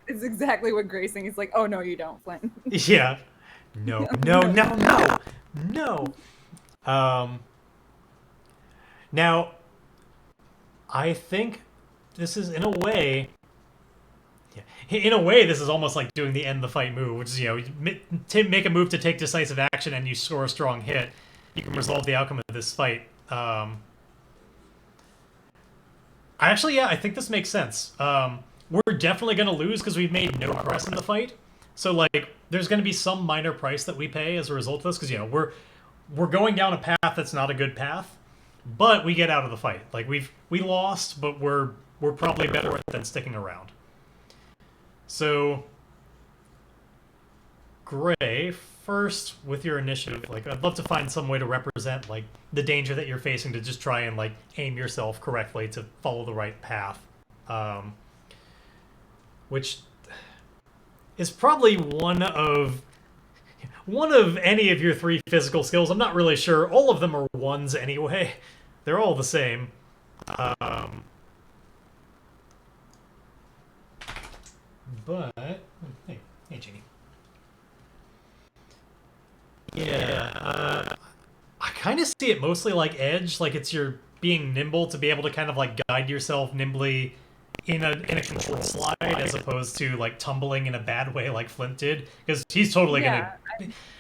It's exactly what Grayson is like. Oh no, you don't, Flint. yeah, no, no, no, no, no. Now, I think this is in a way. In a way, this is almost like doing the end the fight move, which is, make a move to take decisive action and you score a strong hit. You can resolve the outcome of this fight. I think this makes sense. We're definitely going to lose because we've made no progress in the fight. So, like, there's going to be some minor price that we pay as a result of this, because, we're going down a path that's not a good path, but we get out of the fight. Like, we lost, but we're probably better than sticking around. So, Gray, first with your initiative, like, I'd love to find some way to represent, like, the danger that you're facing, to just try and, like, aim yourself correctly to follow the right path. Which is probably one of any of your 3 physical skills. I'm not really sure. All of them are 1s anyway. They're all the same. But hey, Jeannie. Yeah, I kind of see it mostly like Edge, like it's your being nimble to be able to kind of like guide yourself nimbly in a controlled slide, as opposed to like tumbling in a bad way like Flint did, because he's totally gonna.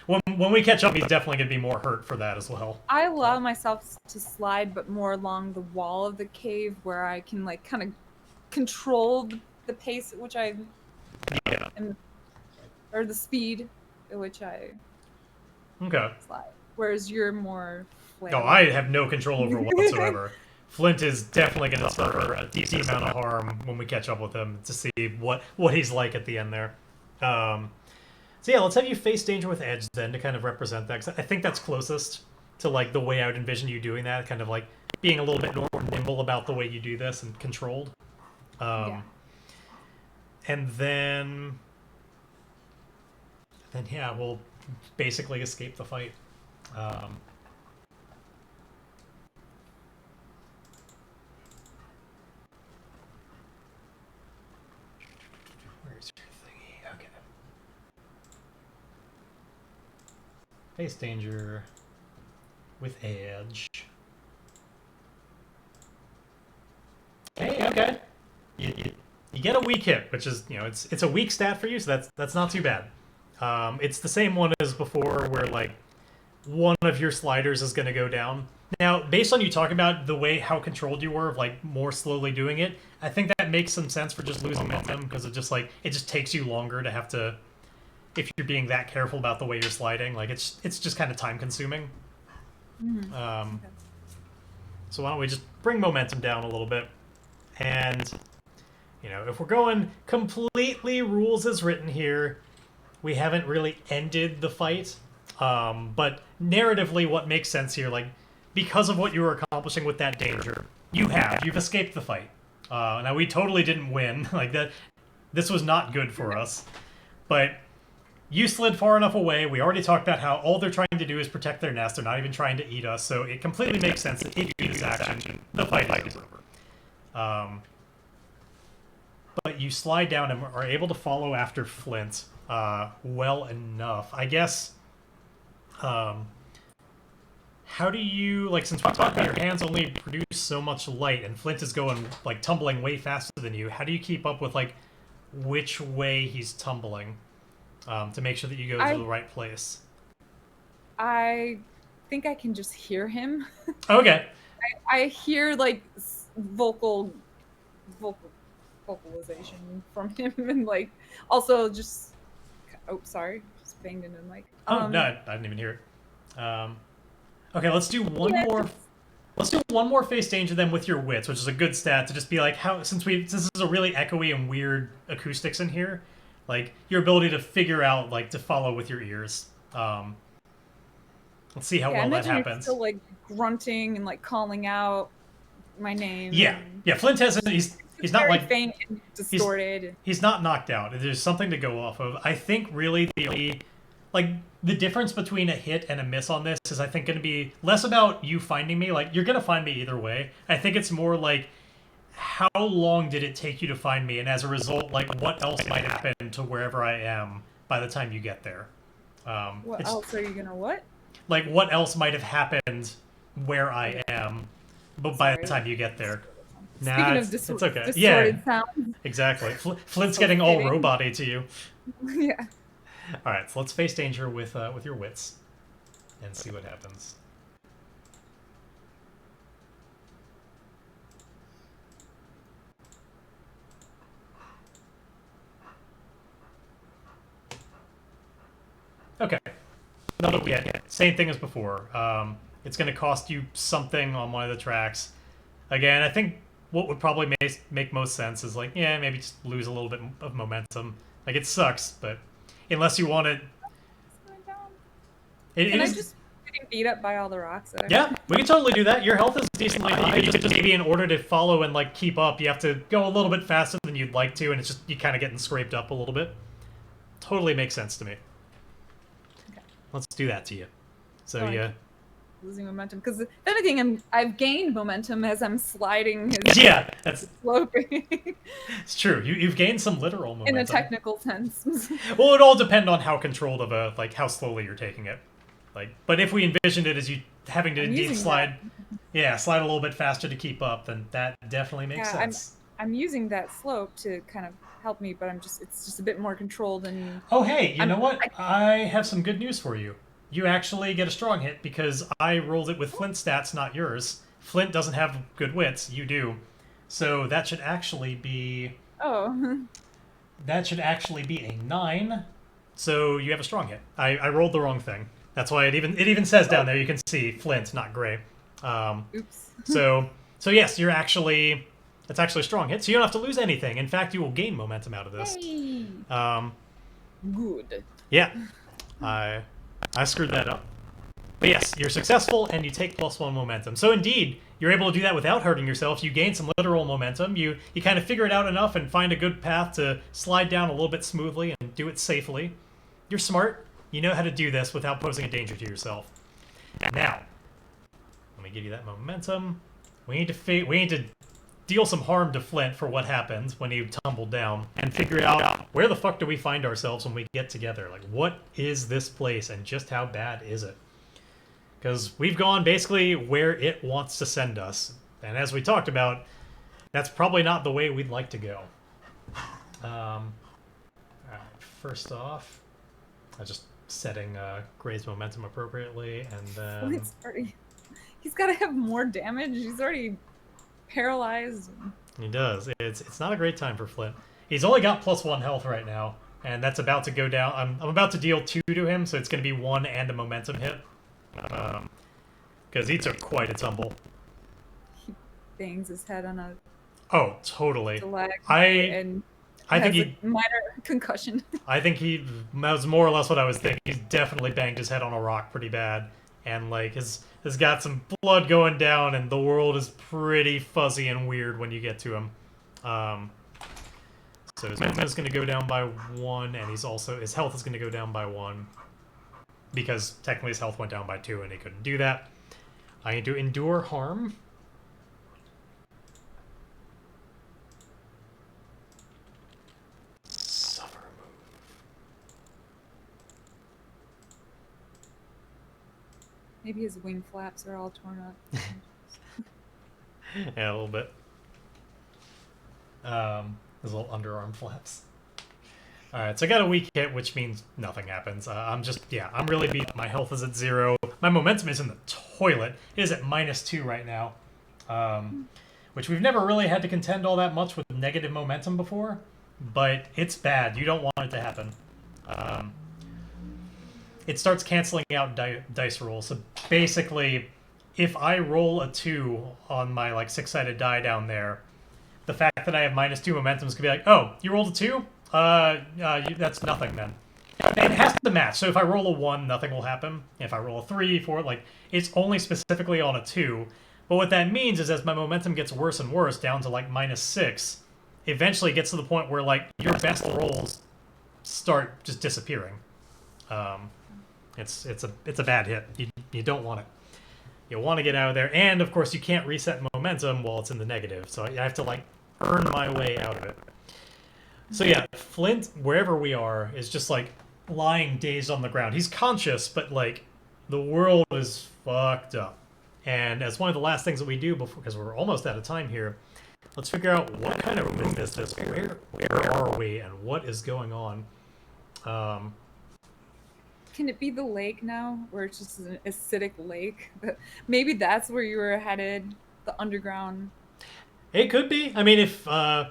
When we catch up, he's definitely gonna be more hurt for that as well. I allow myself to slide, but more along the wall of the cave, where I can like kind of control the pace at which I am, or the speed at which I slide. Whereas you're more No, I have no control over whatsoever. Flint is definitely going to suffer a decent amount of harm when we catch up with him, to see what he's like at the end there. So yeah, let's have you face danger with Edge then, to kind of represent that, because I think that's closest to like the way I would envision you doing that, kind of like being a little bit more nimble about the way you do this and controlled. And then yeah, we'll basically escape the fight. Where's your thingy? Okay. Face danger with Edge. Hey, okay. You get a weak hit, which is, it's a weak stat for you, so that's not too bad. It's the same one as before, where like one of your sliders is going to go down. Now, based on you talking about the way how controlled you were of like more slowly doing it, I think that makes some sense for just losing momentum, because it just takes you longer to have to, if you're being that careful about the way you're sliding, like it's just kind of time consuming. Okay. So why don't we just bring momentum down a little bit, and if we're going completely rules as written here, we haven't really ended the fight. But narratively, what makes sense here, like, because of what you were accomplishing with that danger, you've escaped the fight. Now, we totally didn't win. Like, this was not good for us. But you slid far enough away. We already talked about how all they're trying to do is protect their nest. They're not even trying to eat us. So it completely makes sense that if you do this action, the fight is over. But you slide down and are able to follow after Flint well enough. I guess, how do you, like, since we talked about your hands only produce so much light and Flint is going, like, tumbling way faster than you, how do you keep up with, like, which way he's tumbling to make sure that you go to the right place? I think I can just hear him. Okay. I hear, like, vocalization from him, and like also just sorry, just banged into the mic. No, I didn't even hear it. Okay, let's do one more. Let's do one more face danger then with your wits, which is a good stat to just be like, since this is a really echoey and weird acoustics in here, like your ability to figure out, like, to follow with your ears. Let's see how well that happens. You're still like grunting and like calling out my name. Yeah, Flint has he's he's not very like faint and distorted. he's not knocked out. There's something to go off of. I think really the difference between a hit and a miss on this is I think going to be less about you finding me. Like you're going to find me either way. I think it's more like how long did it take you to find me, and as a result, like what else might happen to wherever I am by the time you get there. What else are you gonna what? Like what else might have happened where I am, but by the time you get there. Speaking of it's okay. distorted sounds. Exactly. Flint's getting all robot-y to you. Yeah. All right, so let's face danger with your wits, and see what happens. Okay. No, yeah, same thing as before. It's going to cost you something on one of the tracks. Again, I think what would probably make most sense is like, yeah, maybe just lose a little bit of momentum. Like, it sucks, but unless you want it... Can I just getting beat up by all the rocks that Yeah, we can totally do that. Your health is decently high. You just maybe in order to follow and like keep up, you have to go a little bit faster than you'd like to, and it's just you kind of getting scraped up a little bit. Totally makes sense to me. Okay. Let's do that to you. So yeah. Losing momentum because if anything, I've gained momentum as I'm sliding. His yeah, that's sloping. It's true. You've gained some literal momentum In a technical sense. Well, it all depends on how controlled of a like how slowly you're taking it. Like, but if we envisioned it as you having to indeed slide, slide a little bit faster to keep up, then that definitely makes sense. I'm using that slope to kind of help me, but it's just a bit more controlled and. Oh hey, you know what? I have some good news for you. You actually get a strong hit because I rolled it with Flint stats, not yours. Flint doesn't have good wits, you do. So that should actually be... Oh. That should actually be a 9. So you have a strong hit. I rolled the wrong thing. That's why it even says down there, you can see Flint, not Grae. Oops. So yes, you're actually... That's actually a strong hit, so you don't have to lose anything. In fact, you will gain momentum out of this. Hey. Good. Yeah. I screwed that up. But yes, you're successful, and you take +1 momentum. So indeed, you're able to do that without hurting yourself. You gain some literal momentum. You kind of figure it out enough and find a good path to slide down a little bit smoothly and do it safely. You're smart. You know how to do this without posing a danger to yourself. Now, let me give you that momentum. We need to deal some harm to Flint for what happened when he tumbled down, and figure out where the fuck do we find ourselves when we get together. Like, what is this place, and just how bad is it? Because we've gone basically where it wants to send us, and as we talked about, that's probably not the way we'd like to go. Alright, first off, I'm just setting Grae's momentum appropriately, and then... He's got to have more damage. He's already... paralyzed. He does. It's not a great time for Flint. He's only got +1 health right now, and that's about to go down. I'm about to deal 2 to him, so it's going to be 1 and a momentum hit. Because he took quite a tumble. He bangs his head on a. Oh, totally. I think he minor concussion. I think that was more or less what I was thinking. He's definitely banged his head on a rock pretty bad, and like has got some blood going down, and the world is pretty fuzzy and weird when you get to him. So his momentum is going to go down by 1, and his health is going to go down by 1, because technically his health went down by 2, and he couldn't do that. I need to endure harm. Suffer move. Maybe his wing flaps are all torn up. Yeah, a little bit. His little underarm flaps. Alright, so I got a weak hit, which means nothing happens. I'm really beat. My health is at 0. My momentum is in the toilet. It is at -2 right now. Which we've never really had to contend all that much with negative momentum before. But it's bad. You don't want it to happen. It starts canceling out dice rolls. So basically, if I roll a 2 on my like 6-sided die down there, the fact that I have -2 momentum is going to be like, oh, you rolled a 2? That's nothing then. And it has to match. So if I roll a 1, nothing will happen. If I roll a 3, 4, like, it's only specifically on a 2. But what that means is as my momentum gets worse and worse, down to like -6, eventually gets to the point where like your best rolls start just disappearing. Um, it's a bad hit. You don't want it. You want to get out of there, and of course you can't reset momentum while it's in the negative. So I have to like earn my way out of it. So yeah, Flint, wherever we are, is just like lying dazed on the ground. He's conscious, but like the world is fucked up. And as one of the last things that we do before, because we're almost out of time here, let's figure out what kind of room is this? Where are we, and what is going on? Can it be the lake now, where it's just an acidic lake? Maybe that's where you were headed, the underground. It could be. I mean, if yeah,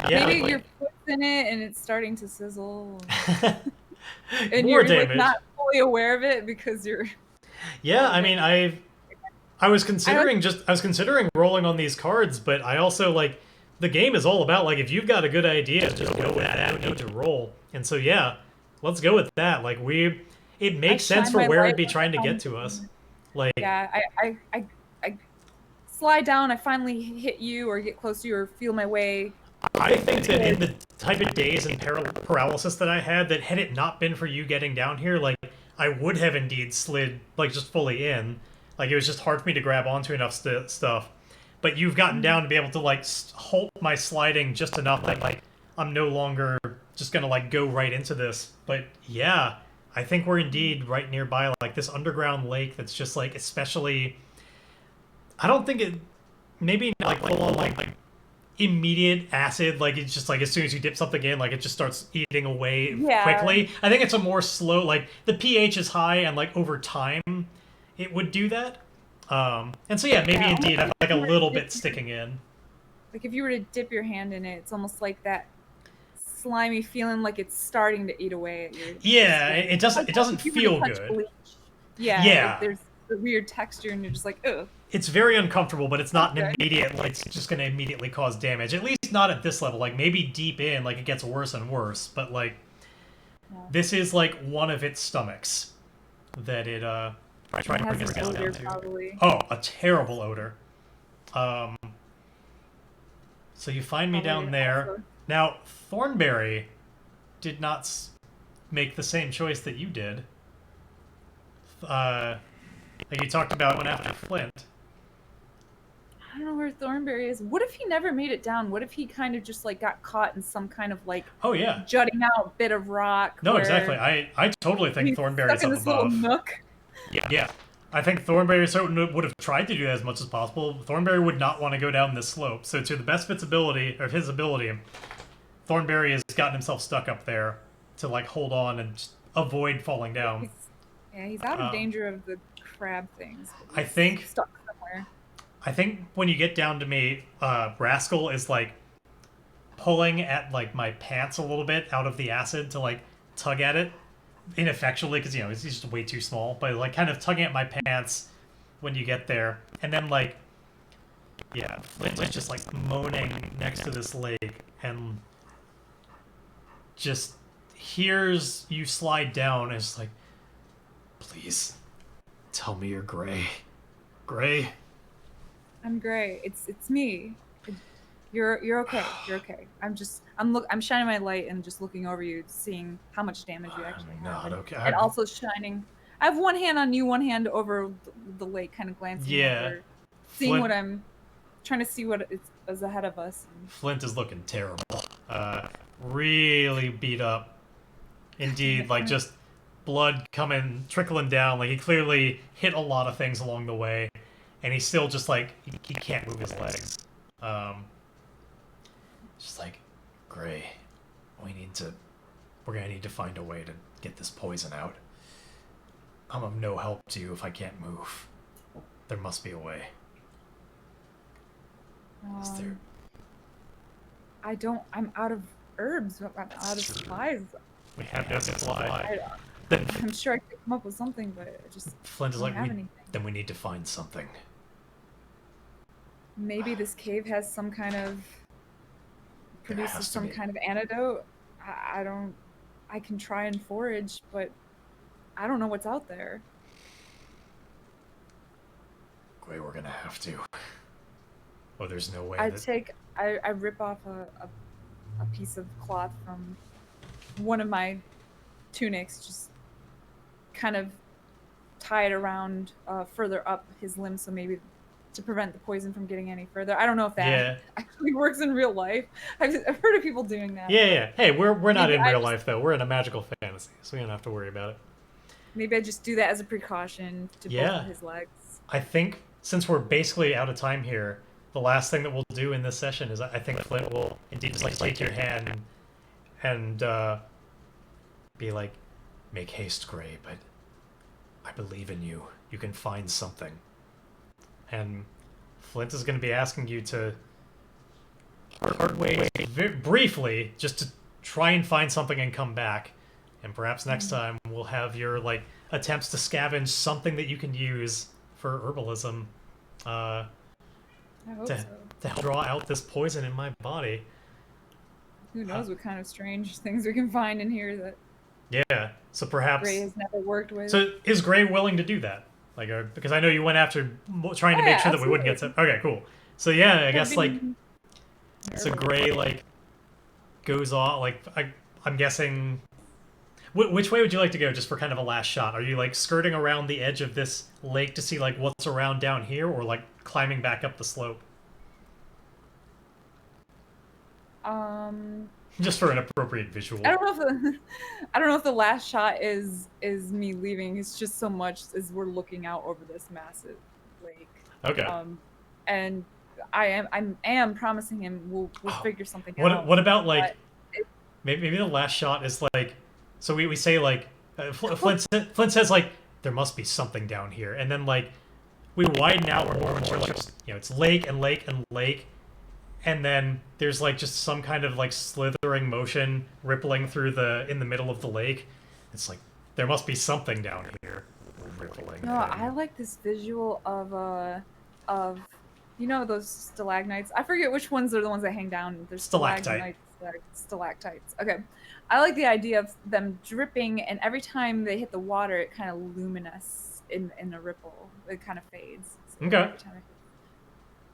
maybe like, your foot's in it and it's starting to sizzle, and more you're damage. like not fully aware of it because you're. Yeah, I mean, I was considering rolling on these cards, but I also like the game is all about like if you've got a good idea, just go with that. You need to roll, and so yeah, let's go with that. Like it makes sense for where it'd be trying to get to us. Like yeah, I slide down. I finally hit you or get close to you or feel my way. I think that in the type of daze and paralysis that I had, that had it not been for you getting down here, like I would have indeed slid like just fully in. Like it was just hard for me to grab onto enough stuff. But you've gotten down to be able to like halt my sliding just enough that like I'm no longer just gonna like go right into this. But yeah, I think we're indeed right nearby like this underground lake that's just like especially. I don't think it. Maybe not like full on like immediate acid. Like it's just like as soon as you dip something in, like it just starts eating away quickly. I think it's a more slow. Like the pH is high, and like over time, it would do that. And so yeah, maybe indeed have like a little bit sticking in. Like if you were to dip your hand in it, it's almost like that slimy feeling, like it's starting to eat away at your. Yeah, it doesn't feel good. Bleach. Yeah. Like there's a weird texture, and you're just like, ugh. It's very uncomfortable, but it's not an immediate, like, it's just going to immediately cause damage. At least not at this level. Like, maybe deep in, like, it gets worse and worse. But, like, this is, like, one of its stomachs that it, trying to bring us down to. Probably. Oh, a terrible odor. So you find me down there. Also. Now, Thornberry did not make the same choice that you did. Like you talked about when after Flint. I don't know where Thornberry is. What if he never made it down? What if he kind of just like got caught in some kind of like jutting out bit of rock? No, exactly. I totally think Thornberry's up above. Little nook. Yeah. I think Thornberry certainly would have tried to do that as much as possible. Thornberry would not want to go down this slope. So to the best of his ability, Thornberry has gotten himself stuck up there to like hold on and just avoid falling down. He's out of danger of the crab things. I think stuck somewhere. I think when you get down to me, Rascal is like pulling at like my pants a little bit out of the acid to like tug at it ineffectually because he's just way too small. But like kind of tugging at my pants when you get there, and then like Flint is just like moaning next to this lake and just hears you slide down and it's like, please tell me you're Grae. Grae. I'm Grae. It's me. You're okay. You're okay. I'm shining my light and just looking over you, seeing how much damage you actually have. Not okay. And also shining. I have one hand on you, one hand over the lake, kind of glancing over, seeing what I'm trying to see what is ahead of us. Flint is looking terrible. Really beat up. Indeed, like just blood trickling down. Like he clearly hit a lot of things along the way. And he's still just like, he can't move his legs. Just like, Grae, we're gonna need to find a way to get this poison out. I'm of no help to you if I can't move. There must be a way. Is there? I'm out of herbs. I'm out of supplies. We have no supply. I'm sure I could come up with something, but I just Flint is like, then we need to find something. Maybe this cave has some kind of produces some kind of antidote. I can try and forage, but I don't know what's out there. Grae, we're gonna have to. Oh, there's no way. I rip off a piece of cloth from one of my tunics, just kind of tie it around further up his limb, so maybe to prevent the poison from getting any further. I don't know if that actually works in real life. I've heard of people doing that. Yeah. Hey, we're not in real life though. We're in a magical fantasy, so we don't have to worry about it. Maybe I just do that as a precaution to both of his legs. I think since we're basically out of time here, the last thing that we'll do in this session is I think Flint will indeed just like take your hand and be like, make haste, Grae, but I believe in you. You can find something. And Flint is going to be asking you to part ways briefly, just to try and find something and come back. And perhaps next time we'll have your like attempts to scavenge something that you can use for herbalism I hope to help draw out this poison in my body. Who knows what kind of strange things we can find in here that so perhaps Grae has never worked with. So is Grae willing to do that? Like, because I know you went after trying to make sure that we wouldn't get to. Okay, cool. So I guess like, so Grae like goes off. Like I'm guessing. Which way would you like to go, just for kind of a last shot? Are you like skirting around the edge of this lake to see like what's around down here, or like climbing back up the slope? Just for an appropriate visual. I don't know if the last shot is me leaving. It's just so much as we're looking out over this massive lake. Okay. And I am promising him we'll figure something out. What about like maybe the last shot is like, so we say like Flint says like there must be something down here, and then like we widen out more and more, like, it's lake and lake and lake. And then there's like just some kind of like slithering motion rippling through in the middle of the lake. It's like there must be something down here rippling. No, I like this visual of those stalagmites. I forget which ones are the ones that hang down. There's stalagmites, stalactites. Okay, I like the idea of them dripping, and every time they hit the water, it kind of luminous in a ripple. It kind of fades. So okay. Every time it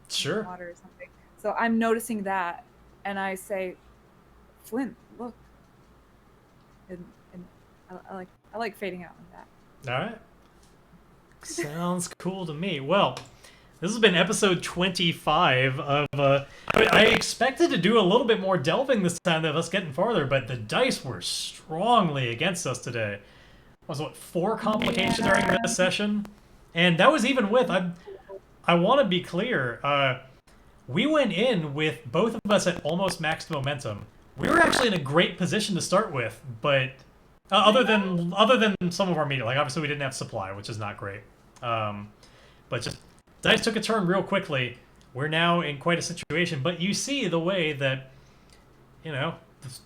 hits sure. Water or something. So I'm noticing that, and I say, Flint, look. And I like fading out like that. All right. Sounds cool to me. Well, this has been episode 25 of. I expected to do a little bit more delving this time than us getting farther, but the dice were strongly against us today. Was 4 complications during this session, and that was even with. I want to be clear. We went in with both of us at almost maxed momentum. We were actually in a great position to start with, but other than some of our media, like obviously we didn't have supply, which is not great. But just dice took a turn real quickly. We're now in quite a situation, but you see the way that the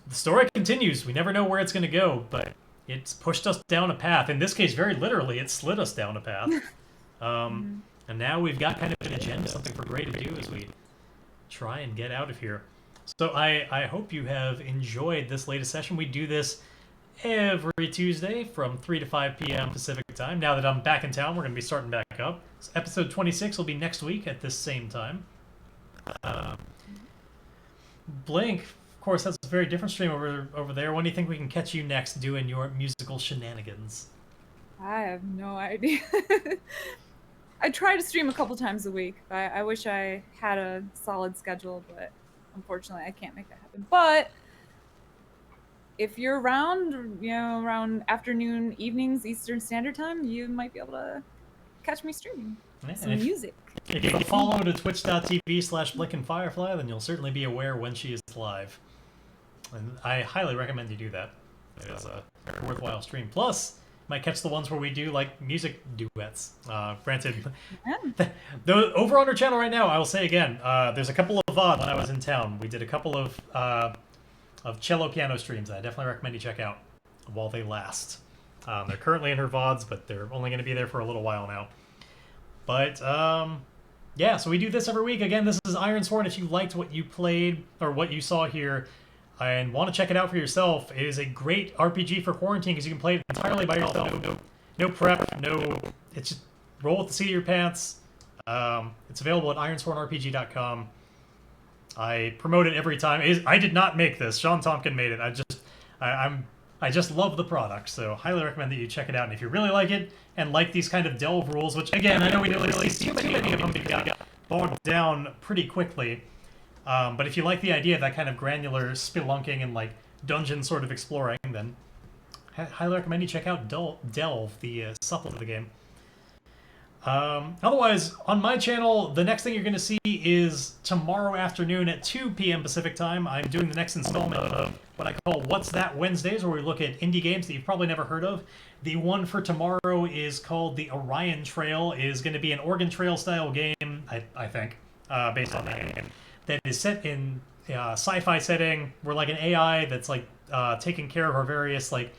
story continues. We never know where it's going to go, but it's pushed us down a path. In this case, very literally, it slid us down a path. And now we've got kind of an agenda, something for Grae to do as we try and get out of here. So I hope you have enjoyed this latest session. We do this every Tuesday from 3 to 5 p.m. Pacific time. Now that I'm back in town, we're going to be starting back up. So episode 26 will be next week at this same time. Blink, of course, has a very different stream over there. When do you think we can catch you next doing your musical shenanigans? I have no idea. I try to stream a couple times a week. I wish I had a solid schedule, but unfortunately I can't make that happen. But if you're around, around afternoon, evenings, Eastern Standard Time, you might be able to catch me streaming some music. If you follow to twitch.tv/BlinkandFirefly, then you'll certainly be aware when she is live. And I highly recommend you do that. It is a very worthwhile stream. Plus, might catch the ones where we do like music duets. Granted, over on her channel right now, I will say again, there's a couple of VOD when I was in town. We did a couple of cello piano streams that I definitely recommend you check out while they last. They're currently in her VODs, but they're only going to be there for a little while now. But so we do this every week. Again, this is Ironsworn. If you liked what you played or what you saw here, and want to check it out for yourself, it is a great RPG for quarantine because you can play it entirely by yourself. No prep, it's just roll with the seat of your pants, It's available at ironswornrpg.com. I promote it every time. I did not make this. Sean Tompkin made it. I just love the product, so highly recommend that you check it out. And if you really like it and like these kind of delve rules, which again I know we didn't really see too many of them because they got bogged down pretty quickly. But if you like the idea of that kind of granular spelunking and like dungeon sort of exploring, then highly recommend you check out Delve, the supplement of the game. Otherwise, on my channel, the next thing you're going to see is tomorrow afternoon at 2 p.m. Pacific time. I'm doing the next installment of what I call What's That Wednesdays, where we look at indie games that you've probably never heard of. The one for tomorrow is called The Orion Trail. It is going to be an Oregon Trail style game, I think, based on that game, that is set in sci-fi setting. We're like an AI that's like taking care of our various like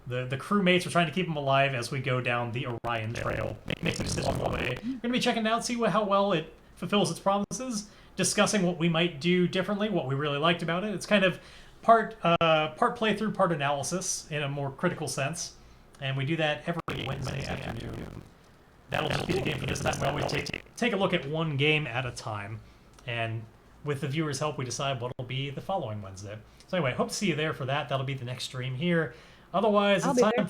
the crewmates are trying to keep them alive as we go down the Orion Trail. Makes it along the way. We're going to be checking it out, see how well it fulfills its promises, discussing what we might do differently, what we really liked about it. It's kind of part playthrough, part analysis in a more critical sense. And we do that every Wednesday afternoon. That'll just be the game for this time. We always take a look at one game at a time. And with the viewers' help, we decide what will be the following Wednesday. So anyway, hope to see you there for that. That'll be the next stream here. Otherwise, it's time.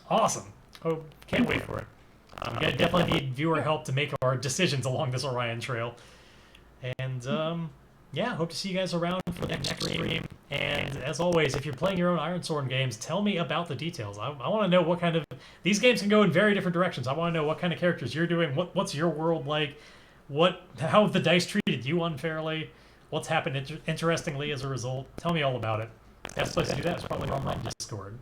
Awesome. Oh, can't wait for it. We definitely need viewer help to make our decisions along this Orion Trail. And yeah, hope to see you guys around for the next stream. And as always, if you're playing your own Ironsworn games, tell me about the details. I want to know what kind of... These games can go in very different directions. I want to know what kind of characters you're doing. What's your world like? How have the dice treated you unfairly? What's happened interestingly as a result? Tell me all about it. The best place to do that is probably on my Discord.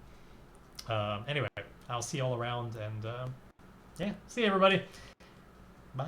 Anyway, I'll see you all around, and yeah, see you everybody. Bye.